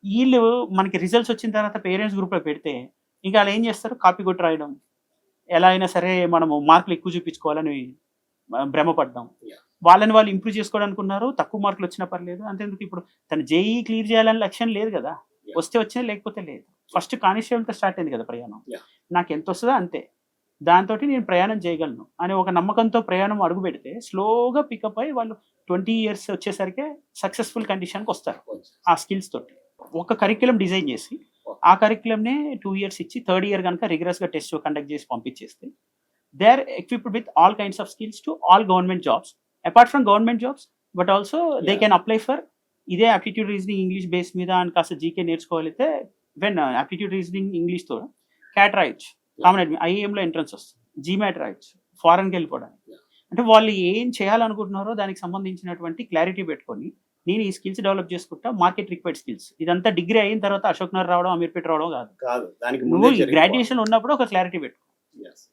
[SPEAKER 2] వీళ్ళు మనకి రిజల్ట్స్ వచ్చిన తర్వాత పేరెంట్స్ గ్రూప్లో పెడితే ఇంకా వాళ్ళు ఏం చేస్తారు, కాపీ కొట్టి రాయడం, ఎలా అయినా సరే మనము మార్కులు ఎక్కువ చూపించుకోవాలని భ్రమపడ్డాం. వాళ్ళని వాళ్ళు ఇంప్రూవ్ చేసుకోవడానుకున్నారు, తక్కువ మార్కులు వచ్చినా పర్లేదు అంతేందుకు. ఇప్పుడు తను జేఈ క్లియర్ చేయాలని లక్ష్యం లేదు కదా, వస్తే వచ్చినా లేకపోతే లేదు. ఫస్ట్ కానిస్టేబుల్తో స్టార్ట్ అయింది కదా ప్రయాణం, నాకు ఎంత వస్తుందో అంతే, దాంతో నేను ప్రయాణం చేయగలను అనే ఒక నమ్మకంతో ప్రయాణం అడుగు పెడితే స్లోగా పికప్ అయ్యి వాళ్ళు 20 years వచ్చేసరికి సక్సెస్ఫుల్ కండిషన్కి వస్తారు. ఆ స్కిల్స్ తోటి ఒక కరిక్యులం డిజైన్ చేసి ఆ కరిక్యులంనే 2 years ఇచ్చి 3rd year కనుక రిగరస్గా టెస్ట్ కండక్ట్ చేసి పంపించేస్తే they are equipped with all kinds of skills to all government jobs, apart from government jobs, but also they can apply for ఇదే ఆప్టిట్యూడ్ రీజనింగ్ ఇంగ్లీష్ బేస్ మీద అని కాస్త GK నేర్చుకోగలిగితే when aptitude reasoning ఇంగ్లీష్తో CAT రాయొచ్చు, common ఐఏఎంలో entrance వస్తుంది, GMAT రాయొచ్చు, ఫారెన్కి వెళ్ళిపోవడానికి. అంటే వాళ్ళు ఏం చేయాలనుకుంటున్నారో దానికి సంబంధించినటువంటి క్లారిటీ పెట్టుకొని నేను ఈ స్కిల్స్ డెవలప్ చేసుకుంటా, మార్కెట్ రిక్వైర్డ్ స్కిల్స్. ఇదంతా డిగ్రీ అయిన తర్వాత అశోక్ నగర్ రావడం, అమీర్పేట రావడం కాదు. నువ్వు గ్రాడ్యుయేషన్ ఉన్నప్పుడు ఒక క్లారిటీ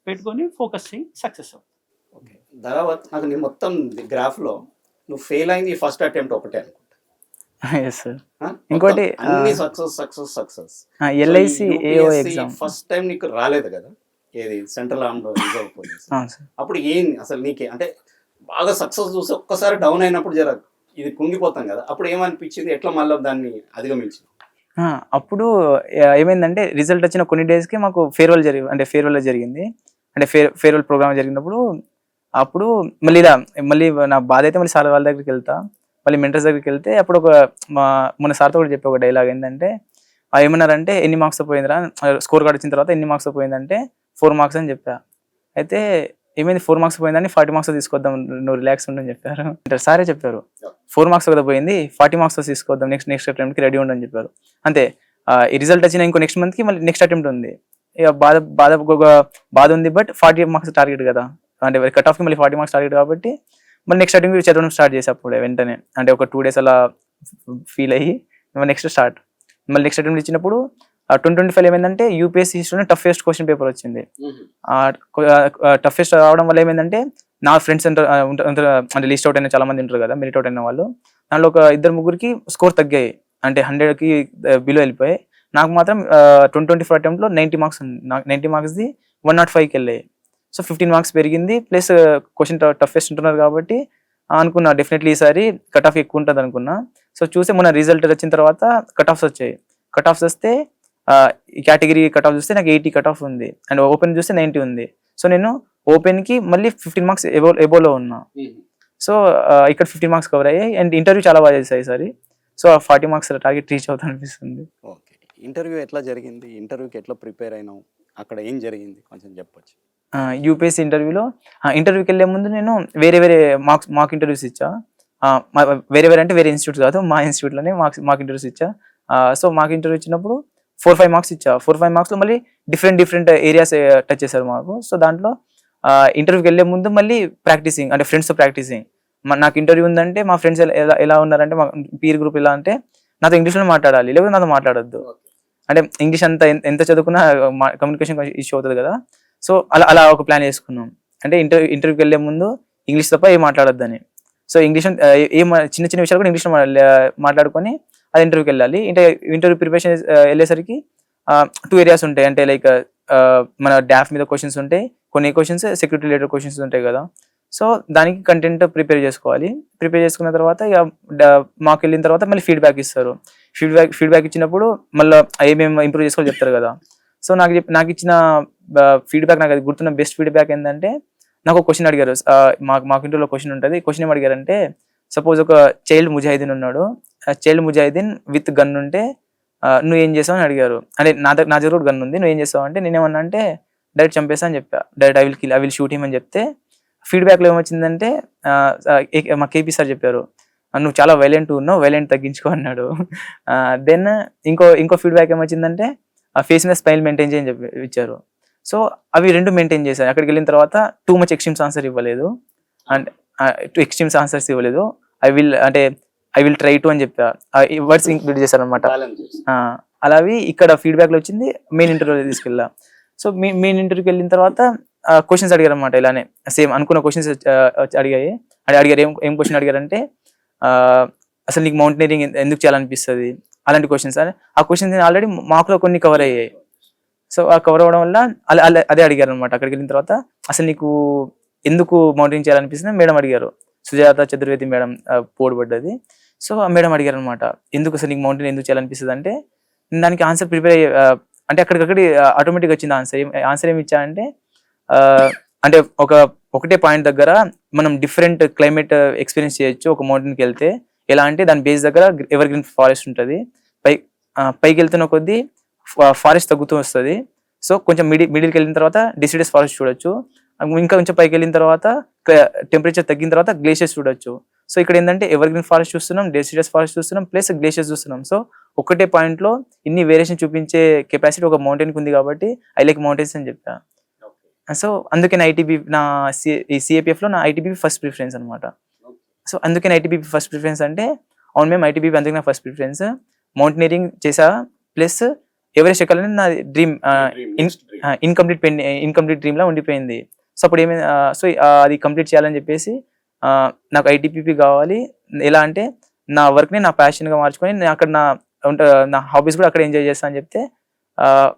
[SPEAKER 2] పెట్టుకొని ఫోకస్ చేయి, సక్సెస్ అవుతుంది.
[SPEAKER 1] ధరావత్, నాకు నీ మొత్తం గ్రాఫ్లో నువ్వు ఫెయిల్ అయింది ఫస్ట్ అటెంప్ట్ ఒకటే అనుకుంటా.
[SPEAKER 3] ఇంకోటి
[SPEAKER 1] success
[SPEAKER 3] LIC AO exam
[SPEAKER 1] first time నీకు రాలేదు కదా, ఏది సెంట్రల్ ఆర్మ్డ్ రిజర్వ్ పోలీస్. అప్పుడు ఏం అసలు నీకే అంటే బాగా సక్సెస్ చూసి ఒక్కసారి డౌన్ అయినప్పుడు జర ఇది కుంగిపోతాం కదా, అప్పుడు ఏమనిపించింది, ఎట్లా మళ్ళీ దాన్ని అధిగమించింది?
[SPEAKER 3] అప్పుడు ఏమైందంటే రిజల్ట్ వచ్చిన కొన్ని డేస్కి మాకు ఫేర్వెల్ జరిగింది. అంటే ఫేర్వెల్ ప్రోగ్రామ్ జరిగినప్పుడు అప్పుడు మళ్ళీ నా బాధ అయితే మళ్ళీ సార్ వాళ్ళ దగ్గరికి వెళ్తా, మళ్ళీ మెంటర్స్ దగ్గరికి వెళ్తే అప్పుడు మన సార్తో కూడా చెప్పే ఒక డైలాగ్ ఏంటంటే, ఏమన్నారంటే ఎన్ని మార్క్స్ పోయిందిరా, స్కోర్ కార్డ్ వచ్చిన తర్వాత ఎన్ని మార్క్స్ పోయిందంటే 4 marks అని చెప్పా. అయితే ఏమైంది 4 marks పోయిందని 40 marks తీసుకొద్దాం, నువ్వు రిలాక్స్ ఉండని చెప్పారు. సారే చెప్పారు 4 marks కదా పోయింది, 40 marks తీసుకొద్దాం, నెక్స్ట్ అటెంప్ట్కి రెడీ ఉండని చెప్పారు. అంతే, ఈ రిజల్ట్ వచ్చిన ఇంకో నెక్స్ట్ మంత్కి మళ్ళీ నెక్స్ట్ అటెంప్ట్ ఉంది. ఇక బాధ ఉంది, బట్ 40 marks టార్గెట్ కదా, అంటే కట్ ఆఫ్కి మళ్ళీ 40 marks టార్గెట్ కాబట్టి మళ్ళీ నెక్స్ట్ అటెంప్ట్ చదవడం స్టార్ట్ చేసి అప్పుడే వెంటనే, అంటే ఒక 2 days అలా ఫీల్ అయ్యి నెక్స్ట్ అటెంప్ట్ ఇచ్చినప్పుడు 2025 ఏమైందంటే యూపీఎస్సీ హిస్టరీలో టఫెస్ట్ క్వశ్చన్ పేపర్ వచ్చింది. టఫెస్ట్ రావడం వల్ల ఏమైందంటే నా ఫ్రెండ్స్ అంటే లిస్ట్ అవుట్ అయిన చాలా మంది ఉంటారు కదా, మెరిట్ అవుట్ అయిన వాళ్ళు, దాంట్లో ఒక 2-3 స్కోర్ తగ్గాయి, అంటే 100కి బిలో వెళ్ళిపోయాయి. నాకు మాత్రం 2025 అటెంప్ట్లో 90 marks ఉంది, 90 marksది 105కి వెళ్ళాయి. సో 15 marks పెరిగింది, ప్లస్ క్వశ్చన్ టఫెస్ట్ ఉంటున్నారు కాబట్టి అనుకున్నా డెఫినెట్లీ ఈసారి కట్ ఆఫ్ ఎక్కువ ఉంటుంది అనుకున్నా. సో చూస్తే మొన్న రిజల్ట్ వచ్చిన తర్వాత కట్ ఆఫ్స్ వచ్చాయి. కట్ ఆఫ్స్ వస్తే ఈ కేటగిరీ కట్ ఆఫ్ చూస్తే నాకు 80 కట్ ఆఫ్ ఉంది, అండ్ ఓపెన్ చూస్తే 90 ఉంది. సో నేను ఓపెన్కి మళ్ళీ 15 marks ఎబోలో ఉన్నా. సో ఇక్కడ 15 marks కవర్ అయ్యాయి, అండ్ ఇంటర్వ్యూ చాలా బాగా చేశాయి ఈసారి. సో 40 marks టార్గెట్ రీచ్ అవుతా అనిపిస్తుంది.
[SPEAKER 1] ఓకే, ఇంటర్వ్యూ ఎట్లా జరిగింది, ఇంటర్వ్యూకి ఎట్లా ప్రిపేర్ అయినావు, అక్కడ ఏం జరిగింది కొంచెం చెప్పొచ్చు.
[SPEAKER 3] యూపీఎస్సీ ఇంటర్వ్యూకి వెళ్ళే ముందు నేను వేరే మాక్ ఇంటర్వ్యూస్ ఇచ్చా. వేరే అంటే వేరే ఇన్స్టిట్యూట్ కాదు, మా ఇన్స్టిట్యూట్లోనే మాక్ ఇంటర్వ్యూస్ ఇచ్చా. సో మాకు ఇంటర్వ్యూ ఇచ్చినప్పుడు 4-5 marks ఇచ్చా. 4-5 marksలో మళ్ళీ డిఫరెంట్ ఏరియాస్ టచ్ చేశారు మాకు. సో దాంట్లో ఇంటర్వ్యూకి వెళ్ళే ముందు మళ్ళీ ప్రాక్టీసింగ్, అంటే ఫ్రెండ్స్తో ప్రాక్టీసింగ్. నాకు ఇంటర్వ్యూ ఉందంటే మా ఫ్రెండ్స్ ఎలా ఉన్నారంటే, మా పీర్ గ్రూప్ ఎలా అంటే నాతో ఇంగ్లీష్లో మాట్లాడాలి, లేకపోతే నాతో మాట్లాడొద్దు. అంటే ఇంగ్లీష్ అంతా ఎంత చదువుకున్నా కమ్యూనికేషన్ ఇష్యూ అవుతుంది కదా. సో అలా ఒక ప్లాన్ చేసుకున్నాం, అంటే ఇంటర్వ్యూకి వెళ్ళే ముందు ఇంగ్లీష్ తప్ప ఏం మాట్లాడొద్దని. సో ఇంగ్లీష్ చిన్న విషయాలు కూడా ఇంగ్లీష్లో మాట్లాడుకొని అది ఇంటర్వ్యూకి వెళ్ళాలి. ఇంటర్వ్యూ ప్రిపరేషన్ వెళ్ళేసరికి 2 areas ఉంటాయి, అంటే లైక్ మన డాఫ్ మీద క్వశ్చన్స్ ఉంటాయి, కొన్ని క్వశ్చన్స్ సెక్యూరిటీ రిలేటెడ్ క్వశ్చన్స్ ఉంటాయి కదా. సో దానికి కంటెంట్ ప్రిపేర్ చేసుకోవాలి. ప్రిపేర్ చేసుకున్న తర్వాత ఇక మాకు వెళ్ళిన తర్వాత మళ్ళీ ఫీడ్బ్యాక్ ఇస్తారు. ఫీడ్బ్యాక్ ఇచ్చినప్పుడు మళ్ళీ ఏమేమి ఇంప్రూవ్ చేసుకోవాలి చెప్తారు కదా. సో నాకు ఇచ్చిన ఫీడ్బ్యాక్, నాకు అది గుర్తున్న బెస్ట్ ఫీడ్బ్యాక్ ఏంటంటే, నాకు ఒక క్వశ్చన్ అడిగారు. మాకు ఇంటర్లో క్వశ్చన్ ఉంటుంది. క్వశ్చన్ ఏం అడిగారంటే, సపోజ్ ఒక చైల్డ్ ముజాహిదీన్ ఉన్నాడు, చైల్డ్ ముజాహిదీన్ విత్ గన్ ఉంటే నువ్వు ఏం చేస్తావు అని అడిగారు. అంటే నా దగ్గర కూడా గన్ ఉంది, నువ్వు ఏం చేస్తావు అంటే, నేనేమన్నా అంటే డైరెక్ట్ చంపేస్తా అని చెప్పా. Direct I will shoot him అని చెప్తే ఫీడ్బ్యాక్లో ఏమొచ్చిందంటే మా కేపీ సార్ చెప్పారు, నువ్వు చాలా వైలెంట్ ఉన్నావు, వైలెంట్ తగ్గించుకో అన్నాడు. దెన్ ఇంకో ఫీడ్బ్యాక్ ఏమొచ్చిందంటే ఫేస్ మీద స్మైల్ మెయింటైన్ చేయని చెప్పి ఇచ్చారు. సో అవి రెండు మెయింటైన్ చేశాను. అక్కడికి వెళ్ళిన తర్వాత టూ మచ్ ఎక్స్ట్రీమ్స్ ఆన్సర్ ఇవ్వలేదు, అండ్ ఎక్స్ట్రీమ్స్ ఆన్సర్స్ ఇవ్వలేదు. ఐ విల్ ట్రై టు అని చెప్పా. వర్డ్స్ ఇంక్లూడ్ చేశారు అనమాట. అలావి ఇక్కడ ఫీడ్బ్యాక్లో వచ్చింది. మెయిన్ ఇంటర్వ్యూ తీసుకెళ్ళా. సో మెయిన్ ఇంటర్వ్యూకి వెళ్ళిన తర్వాత క్వశ్చన్స్ అడిగారు అనమాట. ఇలానే సేమ్ అనుకున్న క్వశ్చన్స్ అడిగారు. ఏం క్వశ్చన్ అడిగారంటే, అసలు నీకు మౌంటైనరింగ్ ఎందుకు చేయాలనిపిస్తుంది, అలాంటి క్వశ్చన్స్. ఆ క్వశ్చన్స్ ఆల్రెడీ మాకులో కొన్ని కవర్ అయ్యాయి. సో ఆ కవర్ అవ్వడం వల్ల అదే అడిగారు అనమాట. అక్కడికి వెళ్ళిన తర్వాత అసలు నీకు ఎందుకు మౌంటైనింగ్ చేయాలనిపిస్తుంది మేడం అడిగారు. సుజాత చతుర్వేది మేడం పోడుపడ్డది. సో ఆ మేడం అడిగారు అనమాట, ఎందుకు అసలు నీకు మౌంటైన్ ఎందుకు చేయాలనిపిస్తుంది అంటే, దానికి ఆన్సర్ ప్రిపేర్ అంటే అక్కడికక్కడి ఆటోమేటిక్ వచ్చింది ఆన్సర్ ఏమి ఇచ్చా అంటే, అంటే ఒకటే పాయింట్ దగ్గర మనం డిఫరెంట్ క్లైమేట్ ఎక్స్పీరియన్స్ చేయొచ్చు ఒక మౌంటైన్కి వెళ్తే. ఎలా అంటే దాని బేస్ దగ్గర ఎవర్ గ్రీన్ ఫారెస్ట్ ఉంటుంది, పైకి వెళ్తున్న కొద్దీ ఫారెస్ట్ తగ్గుతూ వస్తుంది. సో కొంచెం మిడిల్కి వెళ్ళిన తర్వాత డిసిడస్ ఫారెస్ట్ చూడొచ్చు. ఇంకా కొంచెం పైకి వెళ్ళిన తర్వాత టెంపరేచర్ తగ్గిన తర్వాత గ్లేషియర్స్ చూడొచ్చు. సో ఇక్కడ ఏంటంటే ఎవర్ గ్రీన్ ఫారెస్ట్ చూస్తున్నాం, డెసిడస్ ఫారెస్ట్ చూస్తున్నాం, ప్లస్ గ్లేషియర్స్ చూస్తున్నాం. సో ఒకటే పాయింట్ లో ఇన్ని వేరియేషన్ చూపించే కెపాసిటీ ఒక మౌంటైన్ కి ఉంది కాబట్టి ఐ లైక్ మౌంటైన్స్ అని చెప్పా. సో అందుకే నా ఐటీబీపీ, నా సిఏపిఎఫ్ లో నా ఐటీబీపీ ఫస్ట్ ప్రిఫరెన్స్ అనమాట. సో అందుకే ఐటీబీపీ ఫస్ట్ ప్రిఫరెన్స్ అంటే, అవును మేము ఐటీబీపీ అందుకే నా ఫస్ట్ ప్రిఫరెన్స్. మౌంటైనరింగ్ చేసా, ప్లస్ ఎవరెస్ట్ ఎక్కాలని నా డ్రీమ్ ఇన్కంప్లీట్ డ్రీమ్ లా ఉండిపోయింది. సో అప్పుడు ఏమైంది, సో అది కంప్లీట్ చేయాలని చెప్పేసి నాకు ఐటీబీపీ కావాలి. ఎలా అంటే నా వర్క్ని నా ప్యాషన్గా మార్చుకొని నేను అక్కడ నా హాబీస్ కూడా అక్కడ ఎంజాయ్ చేస్తాను అని చెప్తే,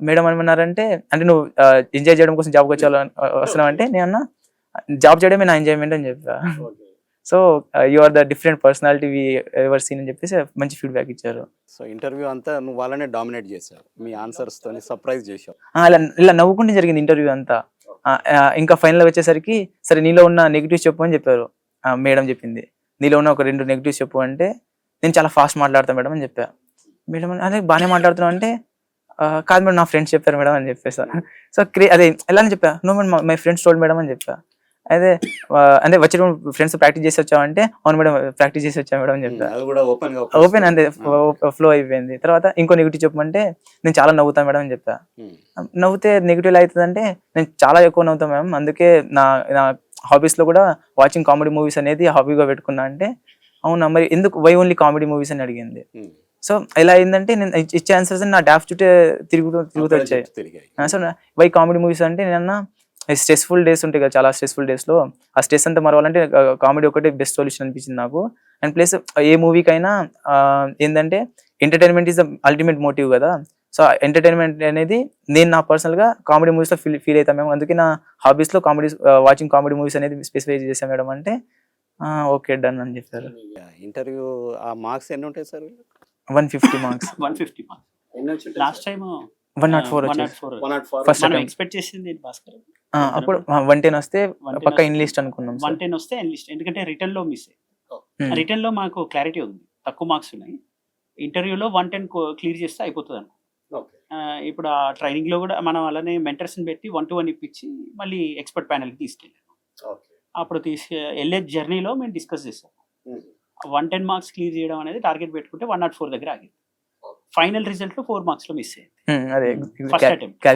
[SPEAKER 3] మేడం ఏమన్నారంటే, అంటే నువ్వు ఎంజాయ్ చేయడం కోసం జాబ్కి వస్తున్నావు అంటే, నేను అన్నా జాబ్ చేయడమే నా ఎంజాయ్మెంట్ అని చెప్పా. So you are the different personality we ever seen అని చెప్పేసి మంచి ఫీడ్బ్యాక్ ఇచ్చారు.
[SPEAKER 1] సో ఇంటర్వ్యూ అంతా నువ్వు వాళ్ళనే డామినేట్ చేశావు, మీ ఆన్సర్స్ తోని సర్ప్రైజ్ చేశావు.
[SPEAKER 3] ఇలా నవ్వుకుంటే జరిగింది ఇంటర్వ్యూ అంతా. ఇంకా ఫైనల్ వచ్చేసరికి, సరే నీలో ఉన్న నెగిటివ్స్ చెప్పు అని చెప్పారు. మేడం చెప్పింది, నీలో ఉన్న ఒక 2 నెగిటివ్స్ చెప్పు అంటే, నేను చాలా ఫాస్ట్ మాట్లాడతాను మేడం అని చెప్పా. మేడం అదే బాగానే మాట్లాడుతున్నావు అంటే, కాదు మేడం నా ఫ్రెండ్స్ చెప్పారు మేడం అని చెప్పేసా. సో అదే ఎలా అని చెప్పా, no madam my friends told madam అని చెప్పా. అదే అంటే వచ్చేటప్పుడు ఫ్రెండ్స్ ప్రాక్టీస్ చేసి వచ్చావంటే, అవును మేడం ప్రాక్టీస్ చేసి వచ్చా మేడం అని చెప్పా. ఓపెన్ అంతే ఫ్లో అయిపోయింది. తర్వాత ఇంకో నెగిటివ్ చెప్పమంటే, నేను చాలా నవ్వుతాను మేడం అని చెప్పా. నవ్వుతే నెగిటివ్ ఎలా అవుతుంది అంటే, నేను చాలా ఎక్కువ నవ్వుతాను మేడం, అందుకే నా హాబీస్ లో కూడా వాచింగ్ కామెడీ మూవీస్ అనేది హాబీగా పెట్టుకున్నా అంటే, అవునా మరి ఎందుకు వై ఓన్లీ కామెడీ మూవీస్ అని అడిగింది. సో ఎలా అయిందంటే, నేను ఇచ్చే ఆన్సర్స్ నా డాఫ్ చుట్టే తిరుగుతూ వచ్చాయి. సో వై కామెడీ మూవీస్ అంటే, నేను స్ట్రెస్ఫుల్ డేస్ ఉంటాయి కదా, చాలా స్ట్రెస్ఫుల్ డేస్ లో ఆ స్ట్రెస్ అంతా మరవాలంటే కామెడీ ఒకటే బెస్ట్ సొల్యూషన్ అనిపించింది నాకు. అండ్ ప్లస్ ఏ మూవీకైనా ఏంటంటే entertainment is the ultimate motive కదా. సో ఎంటర్టైన్మెంట్ అనేది నేను నా పర్సనల్ గా కామెడీ మూవీస్ లో ఫీల్ అవుతాం మేము. అందుకే నా హాబీస్ లో వాచింగ్ కామెడీ మూవీస్ అనేది స్పెసిఫై చేసాం మేడం అంటే, ఓకే డన్ అని చెప్పారు.
[SPEAKER 1] ఇంటర్వ్యూ ఆ మార్క్స్ ఎన్ని ఉంటాయి sir?
[SPEAKER 3] 150 marks.
[SPEAKER 2] 150 marks. Last time
[SPEAKER 3] 104
[SPEAKER 2] first మనం ఎక్స్పెక్ట్ చేసింది భాస్కర్.
[SPEAKER 3] అప్పుడు 110 వస్తే పక్క ఇన్లిస్ట్ అనుకున్నాం.
[SPEAKER 2] 110 వస్తే ఇన్లిస్ట్, ఎందుకంటే రిటర్న్ లో మిస్ అయ్యి. రిటర్న్ లో మాకు క్లారిటీ ఉంది, తక్కువ మార్క్స్ ఉన్నాయి. ఇంటర్వ్యూలో 110 క్లియర్ చేస్తే అయిపోతుంది అన్న. ఇప్పుడు ఆ ట్రైనింగ్ లో కూడా మనం అలానే మెంటర్స్ పెట్టి 1-1 ఇప్పించి మళ్ళీ ఎక్స్పర్ట్ ప్యానెల్కి తీసుకెళ్ళాము. అప్పుడు వెళ్ళే జర్నీలో మేము డిస్కస్ చేసాం, 110 మార్క్స్ క్లియర్ చేయడం అనేది టార్గెట్ పెట్టుకుంటే 104 దగ్గర ఆగింది. ఫైనల్ రిజల్ట్ లో 4 మార్క్స్ లో మిస్ అయింది ఫస్ట్ అటెంప్ట్.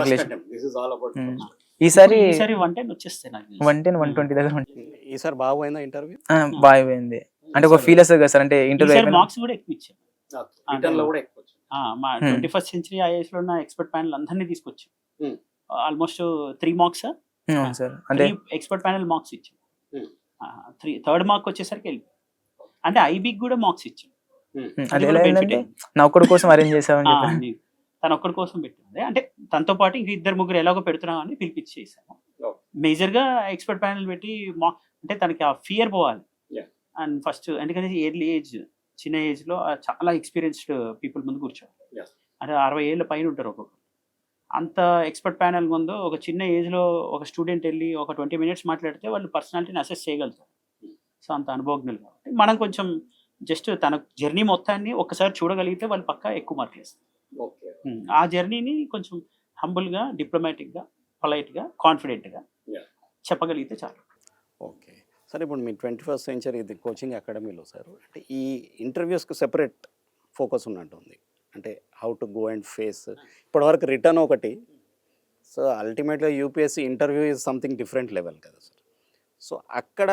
[SPEAKER 3] ఈసారి
[SPEAKER 2] 110 వచ్చేస్తాయి నాకు
[SPEAKER 3] 110 120 దగ్గర.
[SPEAKER 1] ఈసారి బాగుపోయిందా ఇంటర్వ్యూ?
[SPEAKER 3] బాగా పోయింది. అంటే ఒక ఫీల్ వస్తుంది కదా సార్, అంటే ఇంటర్వ్యూ
[SPEAKER 2] మార్క్స్ కూడా ఎక్కువ ఇచ్చాం. మా 21st సెంచరీ ఐఏఎస్ లో ఉన్న ఎక్స్పర్ట్ ప్యానెల్ అందరినీ తీసుకొచ్చాం. ఆల్మోస్ట్ 3 మార్క్స్ అంటే ఎక్స్పర్ట్ ప్యానెల్ మార్క్స్ ఇచ్చాం. థర్డ్ మార్క్ వచ్చేసరికి వెళ్ళి అంటే ఐబీకి కూడా మార్క్స్ ఇచ్చాం.
[SPEAKER 3] అది ఎలా ఏంటంటే నా ఒక్కడి కోసం అరేంజ్ చేసామని చెప్పి
[SPEAKER 2] తన ఒక్కడి కోసం పెట్టింది. అంటే తనతో పాటు ఇంక 2-3 ఎలాగో పెడుతున్నాం అని పిలిపించేసాము. మేజర్గా ఎక్స్పర్ట్ ప్యానెల్ పెట్టి అంటే తనకి ఆ ఫియర్ పోవాలి.
[SPEAKER 1] Yeah.
[SPEAKER 2] అండ్ ఫస్ట్ ఎందుకంటే ఎర్లీ ఏజ్, చిన్న ఏజ్లో చాలా ఎక్స్పీరియన్స్డ్ పీపుల్ ముందు కూర్చోవాలి.
[SPEAKER 1] Yeah.
[SPEAKER 2] అంటే 60 ఏళ్ళ పైన ఉంటారు ఒక్కొక్కరు. అంత ఎక్స్పర్ట్ ప్యానెల్ ముందు ఒక చిన్న ఏజ్లో ఒక స్టూడెంట్ వెళ్ళి ఒక 20 మినిట్స్ మాట్లాడితే వాళ్ళు పర్సనాలిటీని అసెస్ చేయగలుగుతారు. సో అంత అనుభవజ్ఞులు కాబట్టి మనం కొంచెం జస్ట్ తన జర్నీ మొత్తాన్ని ఒక్కసారి చూడగలిగితే వాళ్ళు పక్కా ఎక్కువ మార్కులు వేస్తారు. ఆ జర్నీని కొంచెం హంబుల్గా, డిప్లొమాటిక్గా, పొలైట్గా, కాన్ఫిడెంట్గా
[SPEAKER 1] Yeah.
[SPEAKER 2] చెప్పగలిగితే చాలు.
[SPEAKER 1] ఓకే సార్, ఇప్పుడు మీ 21st సెంచరీ ఇది కోచింగ్ అకాడమీలో సార్, అంటే ఈ ఇంటర్వ్యూస్కి సెపరేట్ ఫోకస్ ఉన్నట్టుంది. అంటే how to go and face, ఇప్పటివరకు రిటర్న్ ఒకటి, సో అల్టిమేట్గా UPSC interview is something different level కదా సార్. సో అక్కడ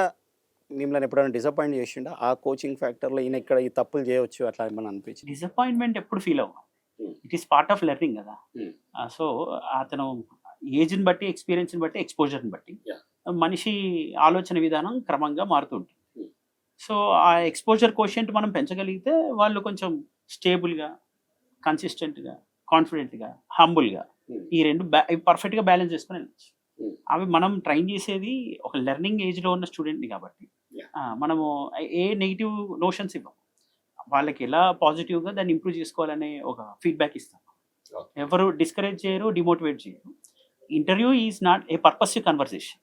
[SPEAKER 1] మిమ్మల్ని ఎప్పుడైనా డిసప్పాయింట్ చేసిండా ఆ కోచింగ్ ఫ్యాక్టర్లో, ఈయన ఇక్కడ ఈ తప్పులు చేయవచ్చు అట్లా ఏమైనా అనిపించింది?
[SPEAKER 2] డిసప్పాయింట్మెంట్ ఎప్పుడు ఫీల్ అవ్వాలి, it is part of learning కదా. సో అతను ఏజ్ని బట్టి, ఎక్స్పీరియన్స్ని బట్టి, ఎక్స్పోజర్ని బట్టి మనిషి ఆలోచన విధానం క్రమంగా మారుతుంటుంది. సో ఆ ఎక్స్పోజర్ కోషెంట్ మనం పెంచగలిగితే వాళ్ళు కొంచెం స్టేబుల్గా, కన్సిస్టెంట్గా, కాన్ఫిడెంట్గా, హంబుల్గా ఈ రెండు పర్ఫెక్ట్గా బ్యాలెన్స్ చేసుకుని వెళ్ళచ్చు. అవి మనం ట్రైన్ చేసేది ఒక లెర్నింగ్ ఏజ్లో ఉన్న స్టూడెంట్ని కాబట్టి మనము ఏ నెగిటివ్ నోషన్స్ ఇవ్వం, వాళ్ళకి ఎలా పాజిటివ్గా దాన్ని ఇంప్రూవ్ చేసుకోవాలనే ఒక ఫీడ్బ్యాక్ ఇస్తాం. ఎవరు డిస్కరేజ్ చేయరు, డిమోటివేట్ చేయరు. Interview is not a purposive conversation.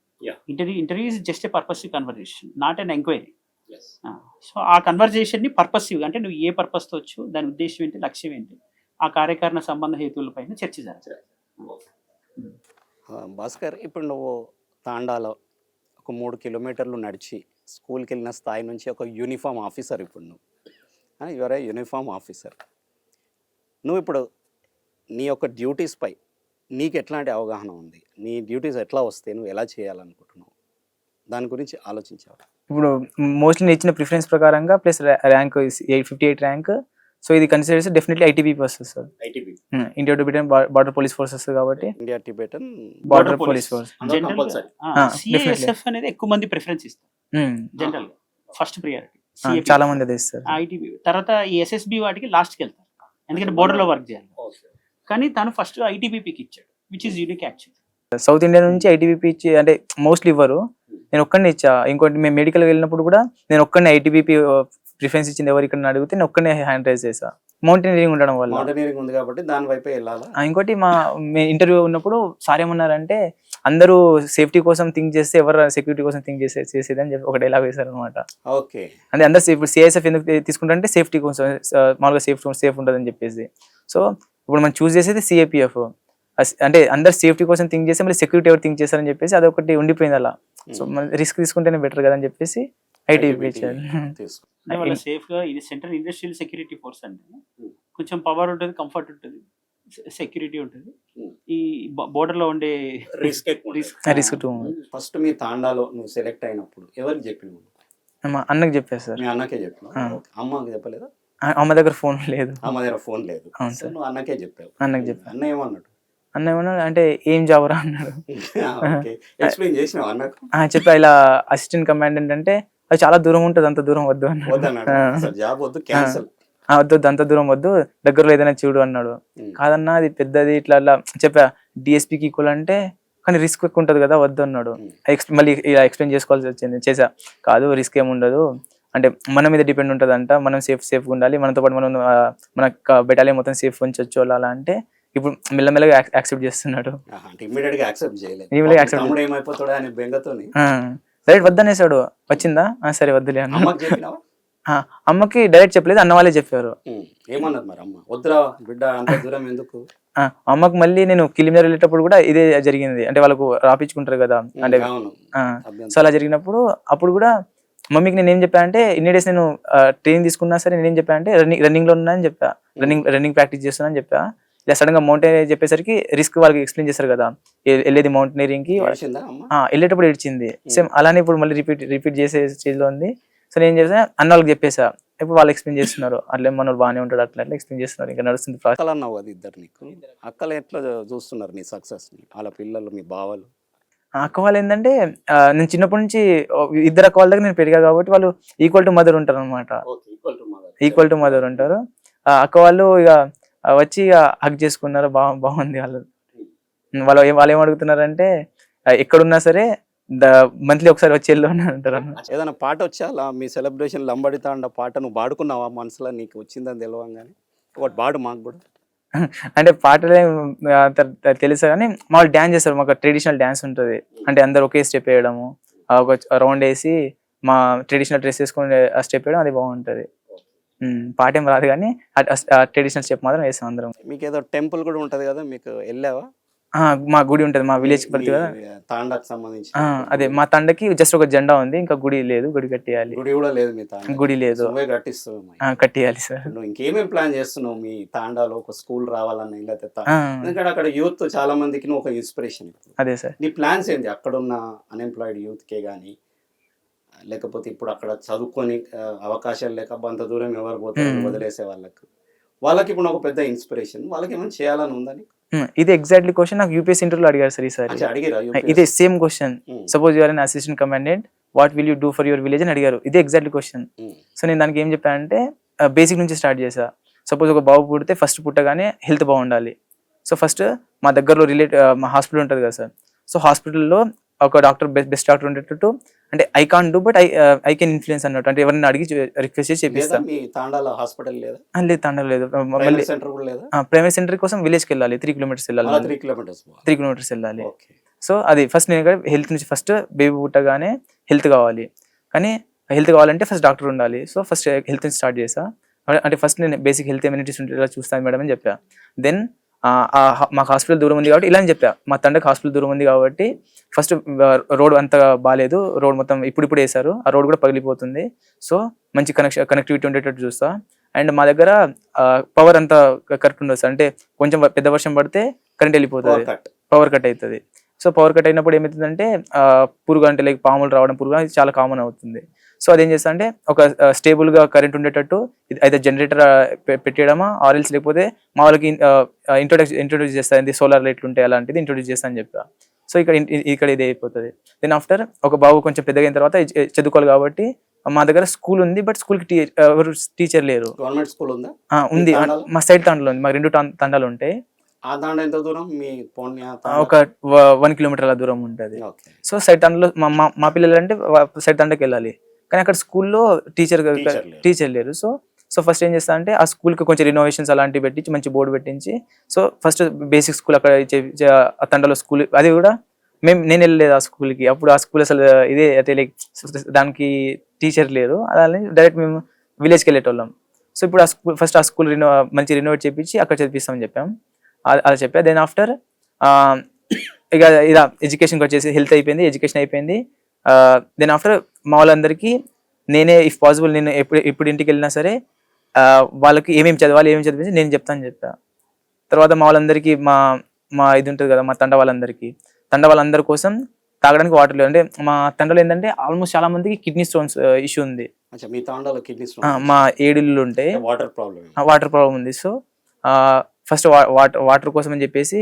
[SPEAKER 2] Interview is just a purposive conversation, not an enquiry. So ఆ కన్వర్జేషన్ని పర్పసివ్, అంటే నువ్వు ఏ పర్పస్తో వచ్చు, దాని ఉద్దేశం ఏంటి, లక్ష్యం ఏంటి, ఆ కార్యకారణ సంబంధ హేతువులపైన చర్చ జరగాలి.
[SPEAKER 1] భాస్కర్, ఇప్పుడు నువ్వు తాండాలో ఒక 3 కిలోమీటర్లు నడిచి స్కూల్కి వెళ్ళిన స్థాయి నుంచి ఒక యూనిఫామ్ ఆఫీసర్, ఇప్పుడు నువ్వు యువర్ ఏ యూనిఫామ్ ఆఫీసర్. నువ్వు ఇప్పుడు నీ యొక్క డ్యూటీస్పై నీకు ఎట్లాంటి అవగాహన ఉంది? నీ డ్యూటీస్ ఎట్లా వస్తే నువ్వు ఎలా చేయాలనుకుంటున్నావు? దాని గురించి ఆలోచించావు?
[SPEAKER 3] ఇప్పుడు మోస్ట్లీ నేను ఇచ్చిన ప్రిఫరెన్స్ ప్రకారంగా ప్లస్ ర్యాంక్ 58 ర్యాంక్, సో ఇది కన్సిడర్ చేస్తే డెఫినెట్లీ ఐటీబీపీ వస్తుంది sir. India Tibetan border police force వస్తుంది కాబట్టి
[SPEAKER 1] India Tibetan
[SPEAKER 3] border police force
[SPEAKER 2] CSF అనేది ఎక్కువ మంది ప్రిఫరెన్స్ ఇస్తారు జనరల్ గా, ఫస్ట్ ప్రియారిటీ
[SPEAKER 3] చాలా మంది అదే ఇస్తారు.
[SPEAKER 2] ఐటీబీ తర్వాత ఈ ఎస్ఎస్బి వాటికి లాస్ట్కి వెళ్తారు, ఎందుకంటే బోర్డర్ లో వర్క్ చేయాలి. కానీ తను ఫస్ట్ ఐటీబీపీకి ఇచ్చాడు, which is unique actually.
[SPEAKER 3] South India నుంచి ఐటీబీపీ ఇచ్చి అంటే మోస్ట్లీ ఇవ్వరు, నేను ఒక్కడినే ఇచ్చా. ఇంకోటి మేము మెడికల్ వెళ్ళినప్పుడు కూడా నేను ఒక్కడినే ఐటీబీపీ ప్రిఫరెన్స్ ఇచ్చింది ఎవరు ఇక్కడ అడిగితే నేను ఒక్కనే హ్యాండ్ రైజ్ చేసా, మౌంటైనరింగ్ ఉండడం వల్ల.
[SPEAKER 1] మౌంటైనరింగ్ ఉంది కాబట్టి దాని వైపే వెళ్ళాలా.
[SPEAKER 3] ఇంకోటి మా ఇంటర్వ్యూ ఉన్నప్పుడు సార్ ఏమన్నారంటే అందరూ సేఫ్టీ కోసం థింక్ చేస్తే ఎవరు సెక్యూరిటీ కోసం థింక్ చేసేది అని చెప్పి ఒక డైలాగ్ వేశారు అనమాట.
[SPEAKER 1] ఓకే,
[SPEAKER 3] అంటే అందరు ఇప్పుడు సిఐఎస్ఎఫ్ ఎందుకు తీసుకుంటారంటే సేఫ్టీ కోసం, మామూలుగా సేఫ్ ఉంటుందని చెప్పేసి. సో ఇప్పుడు మనం చూస్ చేసేది సిఏపిఎఫ్, అంటే అందరు సేఫ్టీ కోసం థింక్ చేస్తే మళ్ళీ సెక్యూరిటీ ఎవరు థింక్ చేస్తారని చెప్పేసి అదొకటి ఉండిపోయింది అలా. సో మన రిస్క్ తీసుకుంటేనే బెటర్ కదా అని చెప్పేసి ఐటీబీపీ ఇచ్చారు.
[SPEAKER 2] సేఫ్ గా ఇది సెంట్రల్ ఇండస్ట్రియల్ సెక్యూరిటీ ఫోర్స్ అంటే కొంచెం పవర్ ఉంటుంది, కంఫర్ట్ ఉంటుంది, సెక్యూరిటీ ఉంటుంది. ఈ బోర్డర్ లో ఉండే
[SPEAKER 3] రిస్క్
[SPEAKER 1] ఫస్ట్ మీ తాండాలో నువ్వు సెలెక్ట్ అయినప్పుడు ఎవరికి చెప్పినావు?
[SPEAKER 3] అన్నకి చెప్పారు సార్.
[SPEAKER 1] మీ అన్నకే చెప్పినావు? అమ్మకి చెప్పలేదా?
[SPEAKER 3] అమ్మ దగ్గర ఫోన్ లేదు.
[SPEAKER 1] అమ్మ దగ్గర ఫోన్ లేదు. నువ్వు అన్నకే చెప్పావు?
[SPEAKER 3] అన్నకి చెప్పాను.
[SPEAKER 1] అన్న ఏమన్నాడు?
[SPEAKER 3] అన్న ఏమన్నాడు అంటే ఏం జాబ్ రా అన్నాడు.
[SPEAKER 1] ఎక్స్ప్లెయిన్ చేసినావు అన్నకు?
[SPEAKER 3] చెప్పా ఇలా అసిస్టెంట్ కమాండెంట్ అంటే అది చాలా దూరం ఉంటుంది, అంత దూరం వద్దు అన్నాడు.
[SPEAKER 1] జాబ్ వద్దు, క్యాన్సిల్
[SPEAKER 3] వద్దు, అంత దూరం వద్దు, దగ్గరలో ఏదైనా చూడు అన్నాడు. కాదన్నా అది పెద్దది ఇట్లా చెప్పా, డిఎస్పీకి ఈక్వల్ అంటే కానీ రిస్క్ ఎక్కువ ఉంటుంది కదా, వద్దు అన్నాడు. మళ్ళీ ఇలా ఎక్స్ప్లెయిన్ చేసుకోవాల్సి వచ్చింది. చేసా, కాదు రిస్క్ ఏముండదు, అంటే మన మీద డిపెండ్ ఉంటుంది అంట, మనం సేఫ్గా ఉండాలి, మనతో పాటు మనం మన బెటాలియన్ మొత్తం సేఫ్ ఉంచొచ్చు అలా అంటే ఇప్పుడు మెల్లమెల్లగా యాక్సెప్ట్ చేస్తున్నాడు. డైరెక్ట్ వద్దనేసాడు. వచ్చిందా? సరే వద్దులే అన్న. అమ్మకి డైరెక్ట్ చెప్పలేదు, అన్న వాళ్ళే చెప్పారు. అమ్మకి మళ్ళీ నేను కిలిమినర్ వెళ్ళేటప్పుడు కూడా ఇదే జరిగింది, అంటే వాళ్ళకు రాపించుకుంటారు కదా, అంటే సో అలా జరిగినప్పుడు అప్పుడు కూడా మమ్మీకి నేను ఏం చెప్పా అంటే ఇన్ని డేస్ నేను ట్రైనింగ్ తీసుకున్నా సరే నేనేం చెప్పా అంటే రన్నింగ్ లో ఉన్నా అని చెప్పా, రన్నింగ్ ప్రాక్టీస్ చేస్తున్నా అని చెప్పా. ఇలా సడన్ గా మౌంటైన్ చెప్పేసరికి రిస్క్ వాళ్ళకి ఎక్స్ప్లెయిన్ చేస్తారు కదా, వెళ్ళేది మౌంటైనరింగ్ కి, వెళ్ళేటప్పుడు ఏడ్చింది. సేమ్ అలానే ఇప్పుడు మళ్ళీ రిపీట్ చేసే స్టేజ్ లో ఉంది. సో నేను చేసా అన్న వాళ్ళకి చెప్పేసా, ఇప్పుడు వాళ్ళు ఎక్స్ప్లెయిన్ చేస్తున్నారు, అట్లా మన బాగానే ఉంటాడు అట్లా ఎక్స్ప్లెయిన్ చేస్తున్నారు, ఇంకా నడుస్తుంది.
[SPEAKER 1] అక్కలు అన్నావు అది ఇద్దరు, నీకు అక్కలు ఎట్లా చూస్తున్నారు నీ సక్సెస్, వాళ్ళ పిల్లలు, మీ బావలు?
[SPEAKER 3] అక్క వాళ్ళు ఏంటంటే నేను చిన్నప్పటి నుంచి ఇద్దరు అక్క వాళ్ళ దగ్గర నేను పెరిగా కాబట్టి వాళ్ళు ఈక్వల్ టు మదర్ ఉంటారు అనమాట, ఈక్వల్ టు మదర్ ఉంటారు. అక్క వాళ్ళు ఇక వచ్చి హగ్ చేసుకున్నారు, బాగుంది. వాళ్ళు ఏం అడుగుతున్నారంటే ఎక్కడున్నా సరే మంత్లీ ఒకసారి వచ్చి వెళ్ళు అని అంటారు అన్న.
[SPEAKER 1] ఏదైనా పాట వచ్చా అలా మీ సెలబ్రేషన్ లంబడి తాండ పాట నువ్వు పాడుకున్నావా మనసులో నీకు వచ్చిందని తెలియగానే ఒకటి పాడు మాకు కూడా.
[SPEAKER 3] అంటే పాటలే తెలుసు కానీ మాకు డ్యాన్స్ చేస్తారు, మాకు ట్రెడిషనల్ డ్యాన్స్ ఉంటుంది. అంటే అందరు ఒకే స్టెప్ వేయడము, ఒక రౌండ్ వేసి మా ట్రెడిషనల్ డ్రెస్ వేసుకుని ఆ స్టెప్ వేయడం, అది బాగుంటుంది. పాట ఏం రాదు కానీ ట్రెడిషనల్ స్టెప్ మాత్రం వేస్తాం అందరం.
[SPEAKER 1] మీకు ఏదో టెంపుల్ కూడా ఉంటుంది కదా, మీకు వెళ్ళావా?
[SPEAKER 3] మా గుడి ఉంటుంది మా విలేజ్ పడుతుంది కదా,
[SPEAKER 1] తాండాకు సంబంధించి.
[SPEAKER 3] అదే మా తండకి జస్ట్ ఒక జెండా ఉంది, ఇంకా గుడి లేదు, గుడి కట్టేయాలి.
[SPEAKER 1] గుడి కూడా లేదు మీ తాండా?
[SPEAKER 3] గుడి లేదు,
[SPEAKER 1] కట్టిస్తావు.
[SPEAKER 3] కట్టేయాలి సార్.
[SPEAKER 1] నువ్వు ఇంకేమేమి ప్లాన్ చేస్తున్నావు మీ తాండాలో? ఒక స్కూల్ రావాలని, లేకపోతే ఎందుకంటే అక్కడ యూత్ చాలా మందికి నువ్వు ఒక ఇన్స్పిరేషన్.
[SPEAKER 3] అదే సార్.
[SPEAKER 1] నీ ప్లాన్స్ ఏంటి అక్కడున్న అన్ఎంప్లాయిడ్ యూత్కే కానీ, లేకపోతే ఇప్పుడు అక్కడ చదువుకొని అవకాశాలు లేక అంత దూరం ఎవరు పోతారు వదిలేసే వాళ్ళకి ఇప్పుడు ఒక పెద్ద ఇన్స్పిరేషన్, వాళ్ళకి ఏమైనా చేయాలని ఉందని?
[SPEAKER 3] ఇది ఎగ్జాక్ట్లీ క్వశ్చన్ నాకు యూపీఎస్సీ ఇంటర్వ్యూలో అడిగారు సార్ ఈసారి. ఇదే same question. Suppose you are an assistant commandant, what will you do for your village అని అడిగారు. ఇదే ఎగ్జాక్ట్లీ క్వశ్చన్. సో నేను దానికి ఏం చెప్పానంటే బేసిక్ నుంచి స్టార్ట్ చేసా. సపోజ్ ఒక బాబు పుడితే ఫస్ట్ పుట్టగానే హెల్త్ బాగుండాలి. సో ఫస్ట్ మా దగ్గరలో మా హాస్పిటల్ ఉంటుంది కదా సార్. సో హాస్పిటల్లో ఒక డాక్టర్ బెస్ట్ డాక్టర్ ఉండేటట్టు, అంటే I can't do but I can influence అన్నట్టు, అంటే ఎవరిని అడిగి రిక్వెస్ట్ చేసి చేపిస్తాను. లేదు, తాండాలో లేదు. ప్రైమరీ సెంటర్ కోసం విలేజ్కి వెళ్ళాలి, 3 కిలోమీటర్స్ వెళ్ళాలి. 3 కిలోమీటర్స్ వెళ్ళాలి. సో అది ఫస్ట్ నేను హెల్త్ నుంచి, ఫస్ట్ బేబీ పుట్టగానే హెల్త్ కావాలి, కానీ హెల్త్ కావాలంటే ఫస్ట్ డాక్టర్ ఉండాలి. సో ఫస్ట్ హెల్త్ నుంచి స్టార్ట్ చేసా. అంటే ఫస్ట్ నేను బేసిక్ హెల్త్ ఎమ్యూనిటీస్ ఉంటే చూస్తాను మేడం అని చెప్పా. దెన్ మాకు హాస్పిటల్ దూరం ఉంది కాబట్టి ఇలా అని చెప్పా. మా తండ్రికి హాస్పిటల్ దూరం ఉంది కాబట్టి ఫస్ట్ రోడ్ అంత బాగాలేదు, రోడ్ మొత్తం ఇప్పుడు వేసారు, ఆ రోడ్ కూడా పగిలిపోతుంది. సో మంచి కనెక్టివిటీ ఉండేటట్టు చూస్తా. అండ్ మా దగ్గర పవర్ అంతా కరెక్ట్ ఉండదు సార్. అంటే కొంచెం పెద్ద వర్షం పడితే కరెంట్ వెళ్ళిపోతుంది, పవర్ కట్ అవుతుంది. సో పవర్ కట్ అయినప్పుడు ఏమవుతుందంటే పురుగు, అంటే లైక్ పాములు రావడం, పురుగు అది చాలా కామన్ అవుతుంది. సో అదేం చేస్తా అంటే ఒక స్టేబుల్ గా కరెంట్ ఉండేటట్టు అయితే జనరేటర్ పెట్టేయడమా, ఆర్ఎల్స్ లేకపోతే మా వాళ్ళకి ఇంట్రొడ్యూస్ చేస్తాను, సోలార్ లైట్లు ఉంటాయి అలాంటిది ఇంట్రొడ్యూస్ చేస్తా అని చెప్పా. సో ఇక్కడ ఇది అయిపోతుంది. దెన్ ఆఫ్టర్ ఒక బాబు కొంచెం పెద్దగా అయిన తర్వాత చదువుకోవాలి కాబట్టి మా దగ్గర స్కూల్ ఉంది, బట్ స్కూల్ కి ఎవరు టీచర్ లేరు.
[SPEAKER 1] గవర్నమెంట్ స్కూల్ ఉందా?
[SPEAKER 3] ఉంది, మా సైడ్ తండాలో ఉంది. మాకు 2 తండాలు ఉంటాయి.
[SPEAKER 1] ఆ తాండా ఎంత దూరం?
[SPEAKER 3] ఒక 1 కిలోమీటర్ల దూరం ఉంటుంది. సో సైడ్ తండలో మా పిల్లలు అంటే సైడ్ తండకి వెళ్ళాలి, కానీ అక్కడ స్కూల్లో టీచర్ లేరు. సో ఫస్ట్ ఏం చేస్తా అంటే ఆ స్కూల్కి కొంచెం రినోవేషన్స్ అలాంటివి పెట్టించి మంచి బోర్డు పెట్టించి, సో ఫస్ట్ బేసిక్ స్కూల్ అక్కడ ఆ తండలో స్కూల్, అది కూడా నేను వెళ్ళలేదు ఆ స్కూల్కి. అప్పుడు ఆ స్కూల్ అసలు ఇదే అయితే లైక్ దానికి టీచర్ లేరు, అలానే డైరెక్ట్ మేము విలేజ్కి వెళ్ళేటోళ్ళం. సో ఇప్పుడు ఆ స్కూల్ ఫస్ట్ ఆ స్కూల్ మంచి రినోవేట్ చేయించి అక్కడ చదివిస్తామని చెప్పాం, అలా చెప్పా. దెన్ ఆఫ్టర్ ఇక ఇలా ఎడ్యుకేషన్కి వచ్చేసి హెల్త్ అయిపోయింది, ఎడ్యుకేషన్ అయిపోయింది. దెన్ ఆఫ్టర్ మా వాళ్ళందరికీ నేనే ఇఫ్ పాసిబుల్ నేను ఎప్పుడు ఇంటికి వెళ్ళినా సరే వాళ్ళకి ఏమేమి చదవాలి ఏమేమి చదివించి నేను చెప్తాను చెప్పా. తర్వాత మా వాళ్ళందరికీ మా ఇది ఉంటుంది కదా, మా తండ వాళ్ళందరి కోసం తాగడానికి వాటర్ లేదు. అంటే మా తండలో ఏంటంటే ఆల్మోస్ట్ చాలా మందికి కిడ్నీ స్టోన్స్ ఇష్యూ ఉంది. మా 7 ఇళ్ళు ఉంటాయి, వాటర్ ప్రాబ్లం ఉంది. సో ఫస్ట్ వాటర్ కోసం అని చెప్పేసి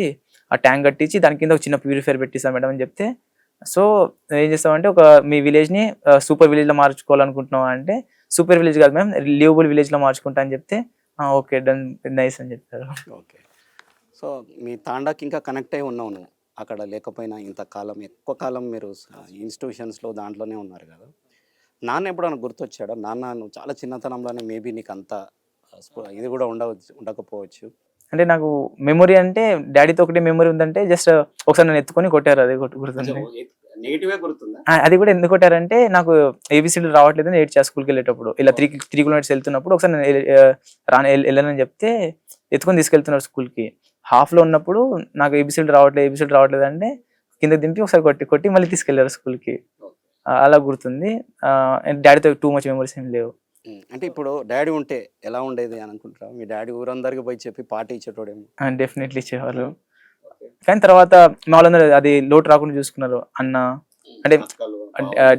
[SPEAKER 3] ఆ ట్యాంక్ కట్టించి దాని కింద ఒక చిన్న ప్యూరిఫైర్ పెట్టిస్తాం మేడం అని చెప్తే, సో ఏం చేస్తామంటే మీ విలేజ్ని సూపర్ విలేజ్లో మార్చుకోవాలనుకుంటున్నాం అంటే, సూపర్ విలేజ్ కాదు మేము లివబుల్ విలేజ్లో మార్చుకుంటా అని చెప్తే ఓకే డన్ నైస్ అని చెప్పారు.
[SPEAKER 1] ఓకే, సో మీ తాండాకి ఇంకా కనెక్ట్ అయి ఉన్నావు నువ్వు అక్కడ లేకపోయినా ఇంతకాలం ఎక్కువ కాలం మీరు ఇన్స్టిట్యూషన్స్లో దాంట్లోనే ఉన్నారు కదా. నాన్న ఎప్పుడైనా గుర్తొచ్చాడా? నాన్న నువ్వు చాలా చిన్నతనంలోనే మేబీ నీకు అంత ఇది కూడా ఉండకపోవచ్చు.
[SPEAKER 3] అంటే నాకు మెమొరీ అంటే డాడీతో ఒకటి మెమొరీ ఉందంటే జస్ట్ ఒకసారి నన్ను ఎత్తుకొని కొట్టారు, అది గుర్తుంది. అది కూడా ఎందుకు కొట్టారంటే నాకు ఏబిసిడీలు రావట్లేదు అని 8 స్కూల్కి వెళ్ళేటప్పుడు, ఇలా 3 కిలోమీటర్స్ వెళ్తున్నప్పుడు ఒకసారి నేను వెళ్ళనని చెప్తే ఎత్తుకొని తీసుకెళ్తున్నారు స్కూల్కి. హాఫ్లో ఉన్నప్పుడు నాకు ఏబిసిడీలు రావట్లేదు అంటే కింద దింపి ఒకసారి కొట్టి మళ్ళీ తీసుకెళ్లారు స్కూల్కి. అలా గుర్తుంది. డాడీతో టూ మచ్ మెమరీస్ ఏం లేవు.
[SPEAKER 1] అంటే ఇప్పుడు డాడీ ఉంటే ఎలా ఉండేది అని అనుకుంటారా? మీ డాడీ ఊరందరికి పోయి చెప్పి పార్టీ ఇచ్చేటోడేమో.
[SPEAKER 3] డెఫినెట్లీ ఇచ్చేవాళ్ళు, కానీ తర్వాత మా వాళ్ళందరూ అది లోటు రాకుండా చూసుకున్నారు. అన్న అంటే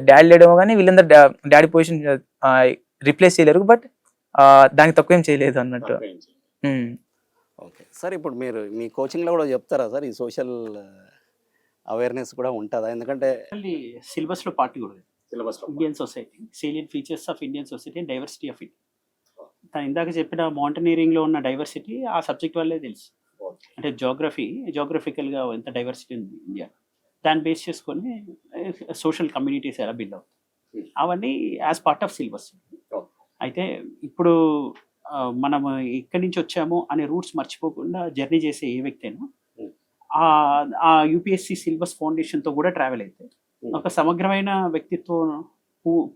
[SPEAKER 3] డాడీ లేడేమో కానీ వీళ్ళందరూ డాడీ పొజిషన్ రిప్లేస్ చేయలేరు, బట్ దానికి తక్కువ ఏం చేయలేదు అన్నట్టు.
[SPEAKER 1] ఓకే సార్, ఇప్పుడు మీరు మీ కోచింగ్లో కూడా చెప్తారా సార్ ఈ సోషల్ అవేర్నెస్ కూడా ఉంటుందా? ఎందుకంటే
[SPEAKER 2] సిలబస్లో పార్ట్ కూడా Indian society, salient features of Indian society and diversity of India. తను ఇందాక చెప్పిన మౌంటనీరింగ్లో ఉన్న డైవర్సిటీ ఆ సబ్జెక్ట్ వల్లే తెలుసు. అంటే జోగ్రఫికల్గా ఎంత డైవర్సిటీ ఉంది ఇండియా. దాన్ని బేస్ చేసుకొని సోషల్ కమ్యూనిటీస్ ఎలా బిల్డ్ అవుతాయి అవన్నీ యాజ్ పార్ట్ ఆఫ్ సిలబస్. అయితే ఇప్పుడు మనం ఎక్కడి నుంచి వచ్చాము అనే రూట్స్ మర్చిపోకుండా జర్నీ చేసే ఏ వ్యక్తి అయినా ఆ యూపీఎస్సి సిలబస్ ఫౌండేషన్తో కూడా ట్రావెల్ అయితే ఒక సమగ్రమైన వ్యక్తిత్వం,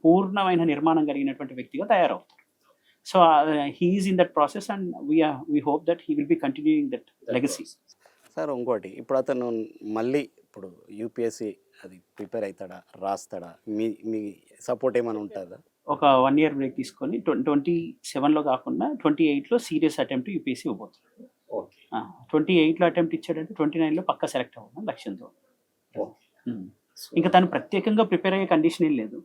[SPEAKER 2] పూర్ణమైన నిర్మాణం కలిగినటువంటి వ్యక్తిగా తయారవుతారు. So he is in that process and we hope that he will be continuing that legacy.
[SPEAKER 1] Sir ఇంకోటి, ఇప్పుడు అతను మళ్ళీ ఇప్పుడు యూపీఎస్సి అది ప్రిపేర్ అవుతాడా, రాస్తాడా, మీ సపోర్ట్ ఏమైనా ఉంటుందా?
[SPEAKER 2] ఒక 1 year బ్రేక్ తీసుకొని 27లో కాకుండా 28లో సీరియస్ అటెంప్ట్ యూపీఎస్సీ ఇవ్వబోతున్నాడు. 28లో అటెంప్ట్ ఇచ్చాడంటే 29లో పక్కా సెలెక్ట్ అవ్వడం లక్ష్యంతో. ఇంకా తను ప్రత్యేకంగా ప్రిపేర్ అయ్యే కండిషన్ ఏం లేదు.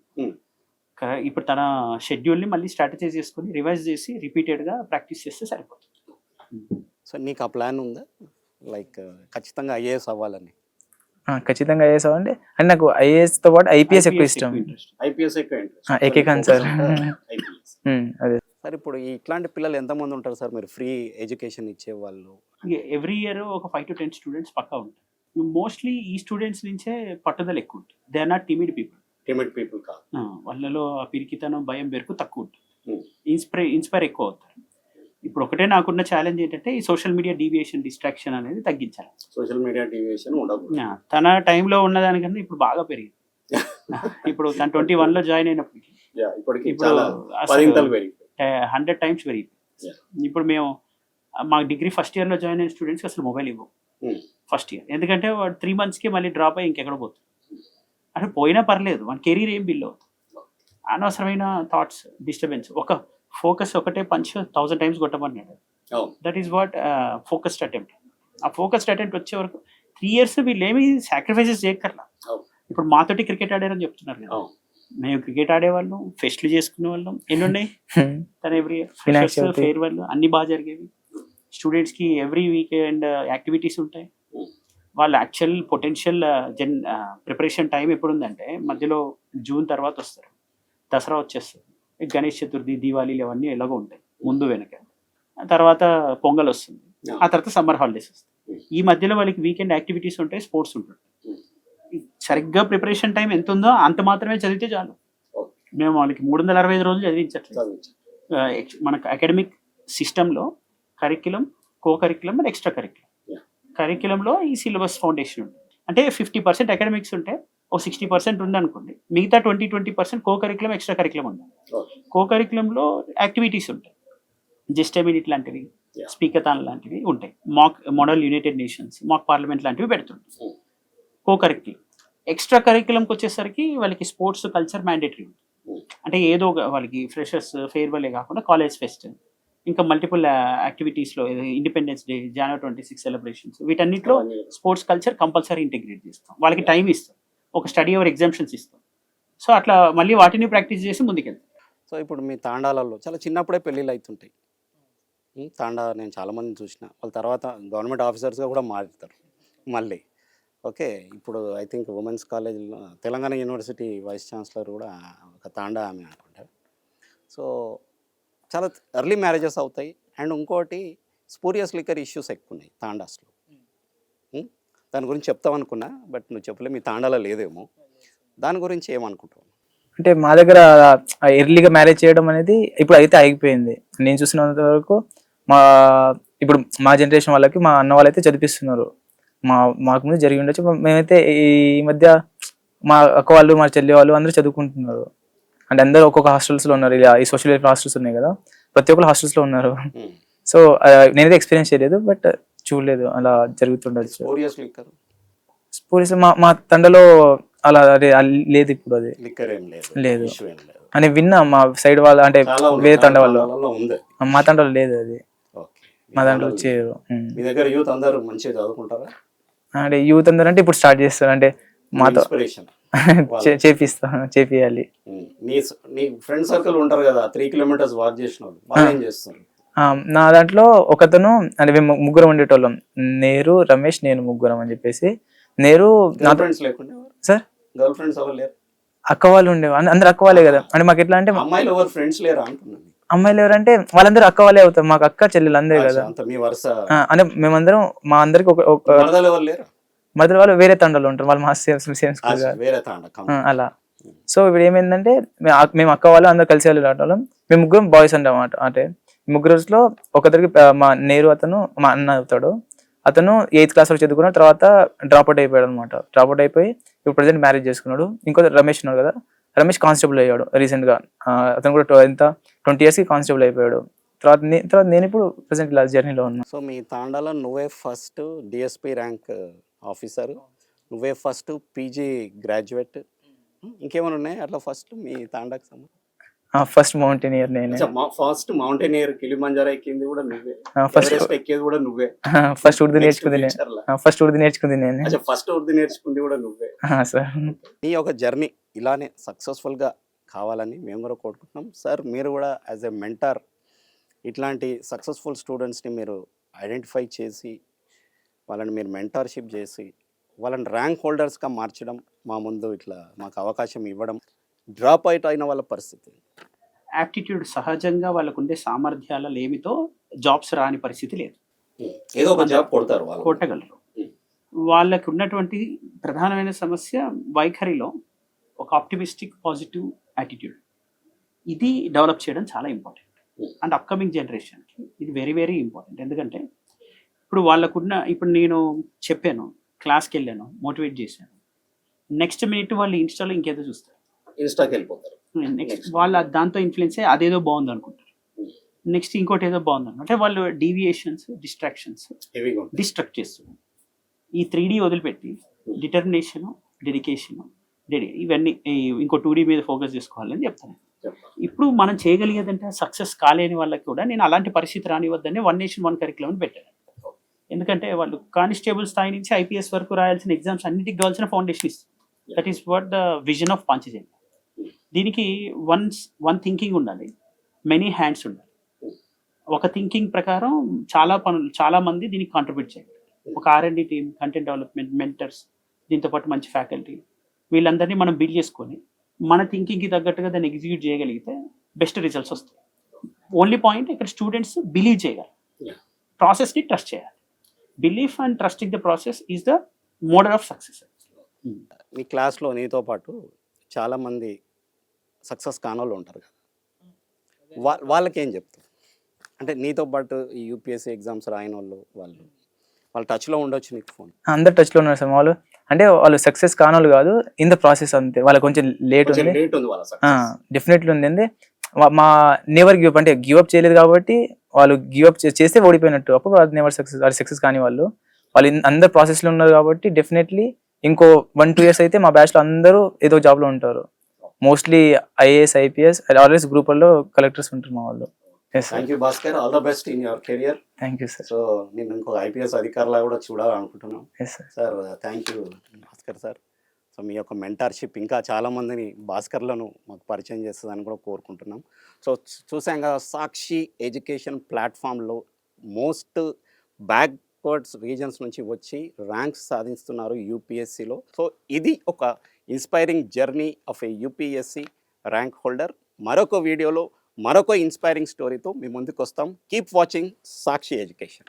[SPEAKER 2] ఇప్పుడు తన షెడ్యూల్ని మళ్ళీ స్ట్రాటజైజ్ చేసుకొని రివైజ్ చేసి రిపీటెడ్గా ప్రాక్టీస్ చేస్తే సరిపోతుంది.
[SPEAKER 1] సో నీకు ఆ ప్లాన్ ఉందా, లైక్ ఖచ్చితంగా ఐఏఎస్ అవ్వాలని?
[SPEAKER 3] ఖచ్చితంగా ఐఏఎస్ అవ్వండి. అంటే నాకు ఐఏఎస్తో పాటు ఐపీఎస్ ఎక్కువ ఇష్టం.
[SPEAKER 1] ఐపీఎస్ ఎక్కువ
[SPEAKER 3] ఏకేకాన్ సార్. అదే
[SPEAKER 1] సార్, ఇప్పుడు ఇట్లాంటి పిల్లలు ఎంతమంది ఉంటారు సార్ మీరు ఫ్రీ ఎడ్యుకేషన్ ఇచ్చే వాళ్ళు?
[SPEAKER 2] ఎవ్రీ ఇయర్ ఒక 5 to 10 స్టూడెంట్స్ పక్కా ఉంటారు. మోస్ట్లీ ఈ స్టూడెంట్స్ నుంచే పట్టుదల ఎక్కువ ఉంటుంది. They are not timid people కాదు. వాళ్ళలో ఆ పిరికితనం, భయం, బెరుకు తక్కువ ఉంటుంది. ఇన్స్పైర్ ఎక్కువ అవుతారు. ఇప్పుడు ఒకటే నాకున్న ఛాలెంజ్ ఏంటంటే ఈ సోషల్ మీడియా డీవియేషన్, డిస్ట్రాక్షన్ అనేది తగ్గించాలి.
[SPEAKER 1] సోషల్ మీడియా డీవియేషన్ ఉండదు.
[SPEAKER 2] తన టైంలో ఉన్నదానికన్నా ఇప్పుడు బాగా పెరిగింది. ఇప్పుడు తను 21లో జాయిన్ అయినప్పటికీ ఇప్పుడు 100 times పెరిగింది. ఇప్పుడు మేము మా డిగ్రీ ఫస్ట్ ఇయర్లో జాయిన్ అయిన స్టూడెంట్స్కి అసలు మొబైల్ ఇవ్వము ఫస్ట్ ఇయర్. ఎందుకంటే వాడు 3 monthsకి మళ్ళీ డ్రాప్ అయ్యి ఇంకెక్కడ పోతుంది. అంటే పోయినా పర్లేదు, మన కెరీర్ ఏం బిల్ అవుతుంది. అనవసరమైన థాట్స్, డిస్టర్బెన్స్. ఒక ఫోకస్ ఒకటే పంచ్ 1000 times కొట్టమన్నాడు. That is what focused attempt. ఆ ఫోకస్డ్ అటెంప్ట్ వచ్చే వరకు 3 years వీళ్ళు ఏమి సాక్రిఫైసెస్ చేయక్కర్లా. ఇప్పుడు మాతోటి క్రికెట్ ఆడారని చెప్తున్నారు కదా, మేము క్రికెట్ ఆడేవాళ్ళం, ఫెస్ట్లు చేసుకునే వాళ్ళం, ఎన్ని ఉన్నాయి తను ఎవ్రీ ఇయర్, ఫేర్వెల్ అన్ని బాగా జరిగేవి. స్టూడెంట్స్కి ఎవ్రీ వీకెండ్ యాక్టివిటీస్ ఉంటాయి. వాళ్ళ యాక్చువల్ పొటెన్షియల్ ప్రిపరేషన్ టైం ఎప్పుడు ఉందంటే మధ్యలో జూన్ తర్వాత వస్తారు, దసరా వచ్చేస్తుంది, గణేష్ చతుర్థి, దీవాళీలు అవన్నీ ఎలాగో ఉంటాయి ముందు వెనక. తర్వాత పొంగల్ వస్తుంది, ఆ తర్వాత సమ్మర్ హాలిడేస్ వస్తాయి. ఈ మధ్యలో వాళ్ళకి వీకెండ్ యాక్టివిటీస్ ఉంటాయి, స్పోర్ట్స్ ఉంటుంది. సరిగ్గా ప్రిపరేషన్ టైం ఎంత ఉందో అంత మాత్రమే చదివితే చాలు. మేము వాళ్ళకి 365 రోజులు చదివించట్లేదు. మనకు అకాడమిక్ సిస్టంలో curriculum, co curriculum and extra curriculum. కరిక్యులంలో ఈ సిలబస్ ఫౌండేషన్ ఉంటుంది. అంటే 50% అకాడమిక్స్ ఉంటే ఒక 60% ఉందనుకోండి, మిగతా 20% కో కరిక్యులం, ఎక్స్ట్రా కరిక్యులం ఉండాలి. కో కరిక్యులంలో యాక్టివిటీస్ ఉంటాయి, జస్ట్ ఎ మినిట్ లాంటివి, స్పీకథాన్ లాంటివి ఉంటాయి, మోడల్ యునైటెడ్ నేషన్స్, మాక్ పార్లమెంట్ లాంటివి పెడుతుంటాయి కో కరిక్యులం. ఎక్స్ట్రా కరిక్యులంకి వచ్చేసరికి వాళ్ళకి స్పోర్ట్స్, కల్చర్ మ్యాండేటరీ. అంటే ఏదో వాళ్ళకి ఫ్రెషర్స్, ఫేర్వెలే కాకుండా కాలేజ్ ఫెస్ట్, ఇంకా మల్టిపుల్ యాక్టివిటీస్లో ఇండిపెండెన్స్ డే, January 26 సెలబ్రేషన్స్, వీటన్నిటిలో స్పోర్ట్స్, కల్చర్ కంపల్సరీ ఇంటిగ్రేట్ చేస్తాం. వాళ్ళకి టైం ఇస్తాం, ఒక స్టడీ అవర్ ఎగ్జామ్షన్స్ ఇస్తాం. సో అట్లా మళ్ళీ వాటిని ప్రాక్టీస్ చేసి ముందుకెళ్తాం.
[SPEAKER 1] సో ఇప్పుడు మీ తాండాలలో చాలా చిన్నప్పుడే పెళ్ళిళ్ళు అవుతుంటాయి. తాండా నేను చాలామంది చూసిన, వాళ్ళ తర్వాత గవర్నమెంట్ ఆఫీసర్స్గా కూడా మారుతారు మళ్ళీ. ఓకే, ఇప్పుడు ఐ థింక్ ఉమెన్స్ కాలేజ్లో తెలంగాణ యూనివర్సిటీ వైస్ ఛాన్సలర్ కూడా ఒక తాండా ఆమె అనుకుంటారు. సో చాలా ఎర్లీ మ్యారేజెస్ అవుతాయి. అండ్ ఇంకోటి స్పూరియస్ లిక్కర్ ఇష్యూస్ ఎక్కువ ఉన్నాయి తాండాస్లో. దాని గురించి చెప్తామనుకున్నా, బట్ నువ్వు చెప్పలే, మీ తాండాలో లేదేమో. దాని గురించి ఏమనుకుంటావు?
[SPEAKER 3] అంటే మా దగ్గర ఎర్లీగా మ్యారేజ్ చేయడం అనేది ఇప్పుడు అయితే ఆగిపోయింది. నేను చూసినంత వరకు ఇప్పుడు మా జనరేషన్ వాళ్ళకి, మా అన్న వాళ్ళైతే చదివిస్తున్నారు. మాకు ముందు జరిగి ఉండొచ్చు. మేమైతే ఈ మధ్య మా అక్క వాళ్ళు, మా చెల్లి వాళ్ళు అందరూ చదువుకుంటున్నారు. అంటే అందరూ ఒక్కొక్క హాస్టల్స్లో ఉన్నారు. ఇలా ఈ సోషల్ వెల్ఫేర్ హాస్టల్స్ ఉన్నాయి కదా, ప్రతి ఒక్కరు హాస్టల్స్లో ఉన్నారు. సో నేనైతే ఎక్స్పీరియన్స్ చేయలేదు, బట్ చూడలేదు, అలా జరుగుతుండొచ్చు. స్పూరియస్ మా తండలో అలా లేదు, ఇప్పుడు అది లేదు అని విన్నా. మా సైడ్ వాళ్ళు అంటే వేరే తండ వాళ్ళు, మా తండలో లేదు అది. మా దాంట్లో చేయరు. అంటే యూత్ అందరూ అంటే ఇప్పుడు స్టార్ట్ చేస్తారు, అంటే మాతో చేపియాలి. నా దాంట్లో ఒకతను, అంటే మేము ముగ్గురం ఉండేటోళ్ళం, నేరు, రమేష్, నేను ముగ్గురం అని చెప్పేసి. నేరు సార్ అక్క వాళ్ళు ఉండేవాళ్ళు, అందరు అక్క వాళ్ళే కదా. అంటే మాకు ఎట్లా అంటే అమ్మాయిలు ఎవరంటే వాళ్ళందరూ అక్క వాళ్ళే అవుతారు, మాకు అక్క చెల్లెలు అందరే కదా. అంటే మేమందరం, మా అందరికి మధ్యలో వాళ్ళు వేరే తండలో ఉంటారు, వాళ్ళు మా సేమ్ స్కూల్ కాదు.
[SPEAKER 1] వేరే తాండ
[SPEAKER 3] అలా. సో ఇప్పుడు ఏమైందంటే మేము అక్క వాళ్ళు అందరు కలిసి వెళ్ళేటోళ్ళం. మేము ముగ్గురం బాయ్స్ అన్నమాట. అంటే ముగ్గురులో ఒకరికి మా నేరు అతను మా అన్న అవుతాడు. అతను 8th క్లాస్ వరకు చదువుకున్న తర్వాత డ్రాప్ అవుట్ అయిపోయాడు అనమాట. డ్రాప్ అవుట్ అయిపోయి ఇప్పుడు ప్రెసెంట్ మ్యారేజ్ చేసుకున్నాడు. ఇంకో రమేష్ ఉన్నాడు కదా, రమేష్ కానిస్టేబుల్ అయ్యాడు రీసెంట్ గా. అతను కూడా 20 years కి కానిస్టేబుల్ అయిపోయాడు. తర్వాత నేను ఇప్పుడు ప్రెసెంట్ ఇలా జర్నీలో ఉన్నా.
[SPEAKER 1] సో మీ తాండాలో నువ్వే ఫస్ట్ డిఎస్పి ర్యాంక్ ఆఫీసర్, నువ్వే ఫస్ట్ పీజీ గ్రాడ్యుయేట్, ఇంకేమైనా ఉన్నాయి అట్లా ఫస్ట్ మీ తాండాకి సంబంధించి?
[SPEAKER 3] ఫస్ట్ మౌంటైనియర్ నేనే.
[SPEAKER 1] ఫస్ట్ మౌంటైనియర్ కిలిమంజారో ఎక్కింది కూడా నువ్వే,
[SPEAKER 3] ఫస్ట్
[SPEAKER 1] ఎవరెస్ట్ ఎక్కేది కూడా నువ్వే,
[SPEAKER 3] ఫస్ట్ ఉర్దూ నేర్చుకుంది నేనే. ఫస్ట్ ఉర్దూ నేర్చుకుంది నేనే.
[SPEAKER 1] ఫస్ట్ ఉర్దూ నేర్చుకుంది కూడా నువ్వే.
[SPEAKER 3] సార్
[SPEAKER 1] నీ యొక్క జర్నీ ఇలానే సక్సెస్ఫుల్గా కావాలని మేము కూడా కోరుకుంటున్నాం. సార్ మీరు కూడా యాజ్ ఎ మెంటర్ ఇట్లాంటి సక్సెస్ఫుల్ స్టూడెంట్స్ని మీరు ఐడెంటిఫై చేసి వాళ్ళని మీరు మెంటర్షిప్ చేసి వాళ్ళని ర్యాంక్ హోల్డర్స్గా మార్చడం, మా ముందు ఇట్లా మాకు అవకాశం ఇవ్వడం, డ్రాప్ అవుట్ అయిన వాళ్ళ పరిస్థితి,
[SPEAKER 2] యాప్టిట్యూడ్ సహజంగా వాళ్ళకు ఉండే సామర్థ్యాల లేమితో జాబ్స్ రాని పరిస్థితి లేదు,
[SPEAKER 1] ఏదో ఒక జాబ్ కొడతారు వాళ్ళు.
[SPEAKER 2] కొట్టగలరు. వాళ్ళకి ఉన్నటువంటి ప్రధానమైన సమస్య వైఖరిలో ఒక ఆప్టిమిస్టిక్ పాజిటివ్ యాటిట్యూడ్, ఇది డెవలప్ చేయడం చాలా ఇంపార్టెంట్. అండ్ అప్కమింగ్ జనరేషన్కి ఇది వెరీ వెరీ ఇంపార్టెంట్. ఎందుకంటే ఇప్పుడు నేను చెప్పాను, క్లాస్కి వెళ్ళాను, మోటివేట్ చేశాను, నెక్స్ట్ మినిట్ వాళ్ళు ఇన్స్టాలో ఇంకేదో చూస్తారు,
[SPEAKER 1] ఇన్స్టాకి వెళ్ళిపోతారు.
[SPEAKER 2] నెక్స్ట్ వాళ్ళు దాంతో ఇన్ఫ్లుయెన్స్ అయ్యి అదేదో బాగుంది అనుకుంటారు, నెక్స్ట్ ఇంకోటి ఏదో బాగుంది అనుకుంటే వాళ్ళు డీవియేషన్స్, డిస్ట్రాక్షన్స్ డిస్ట్రక్ట్ చేస్తారు. ఈ 3D వదిలిపెట్టి డిటర్మినేషను, డెడికేషను, ఇవన్నీ ఇంకో 2D మీద ఫోకస్ చేసుకోవాలని చెప్తాను. ఇప్పుడు మనం చేయగలిగేదంటే సక్సెస్ కాలేని వాళ్ళకి కూడా నేను అలాంటి పరిస్థితి రానివద్దని 1 Nation 1 Curriculum అని పెట్టాను. ఎందుకంటే వాళ్ళు కానిస్టేబుల్ స్థాయి నుంచి IPS వరకు రాయాల్సిన ఎగ్జామ్స్ అన్నిటికి కావాల్సిన ఫౌండేషన్ ఇస్తుంది. That is what the vision of Panchajanya. దీనికి వన్ థింకింగ్ ఉండాలి, మెనీ హ్యాండ్స్ ఉండాలి. ఒక థింకింగ్ ప్రకారం చాలా మంది దీనికి కాంట్రిబ్యూట్ చేయాలి. ఒక R&D team, content development, mentors, దీంతోపాటు మంచి ఫ్యాకల్టీ, వీళ్ళందరినీ మనం బిల్డ్ చేసుకొని మన థింకింగ్కి తగ్గట్టుగా దాన్ని ఎగ్జిక్యూట్ చేయగలిగితే బెస్ట్ రిజల్ట్స్ వస్తాయి. ఓన్లీ పాయింట్ ఇక్కడ స్టూడెంట్స్ బిలీవ్ చేయగలరు, ప్రాసెస్ని ట్రస్ట్ చేయాలి. Belief and trusting the process is the model of success.
[SPEAKER 1] మీ క్లాస్లో నీతో పాటు చాలామంది సక్సెస్ కానోళ్ళు ఉంటారు కదా, వాళ్ళకి ఏం చెప్తారు? అంటే నీతో పాటు ఈ యూపీఎస్సీ ఎగ్జామ్స్ రాయని వాళ్ళు టచ్లో ఉండొచ్చు నీకు ఫోన్?
[SPEAKER 3] అందరు టచ్లో ఉన్నారు సార్. వాళ్ళు సక్సెస్ కానోళ్ళు కాదు, ఇన్ ద ప్రాసెస్ అంతే. వాళ్ళకి కొంచెం లేట్ ఉంది, డెఫినెట్లీ ఉంది. మా నెవర్ గివ్ అప్, అంటే గివ్ అప్ చేయలేదు కాబట్టి వాళ్ళు గివ్ అప్ చేస్తే ఓడిపోయినట్టు. అప్పుడు అది నెవర్ సక్సెస్ కానీ వాళ్ళు అందరు ప్రాసెస్లో ఉన్నారు కాబట్టి డెఫినెట్లీ ఇంకో 1-2 years అయితే మా బ్యాచ్లో అందరూ ఏదో జాబ్లో ఉంటారు. మోస్ట్లీ IAS, IPS, ఆల్వేస్ గ్రూప్లో కలెక్టర్స్ ఉంటారు మా వాళ్ళు.
[SPEAKER 1] Thank you Bhaskar, all the best in your career.
[SPEAKER 3] Thank you sir.
[SPEAKER 1] So నేను ఇంకో IPS అధికారులా కూడా చూడాలనుకుంటున్నాను సార్. Thank you Bhaskar sir. So మీ యొక్క మెంటర్షిప్ ఇంకా చాలామందిని భాస్కర్లను మాకు పరిచయం చేస్తుందని కూడా కోరుకుంటున్నాం. సో చూసాం కదా, సాక్షి ఎడ్యుకేషన్ ప్లాట్ఫామ్లో మోస్ట్ బ్యాక్వర్డ్స్ రీజన్స్ నుంచి వచ్చి ర్యాంక్స్ సాధిస్తున్నారు యూపీఎస్సీలో. సో ఇది ఒక inspiring journey of A UPSC rank holder. మరొక వీడియోలో మరొక ఇన్స్పైరింగ్ స్టోరీతో మీ ముందుకు వస్తాం. కీప్ వాచింగ్ సాక్షి ఎడ్యుకేషన్.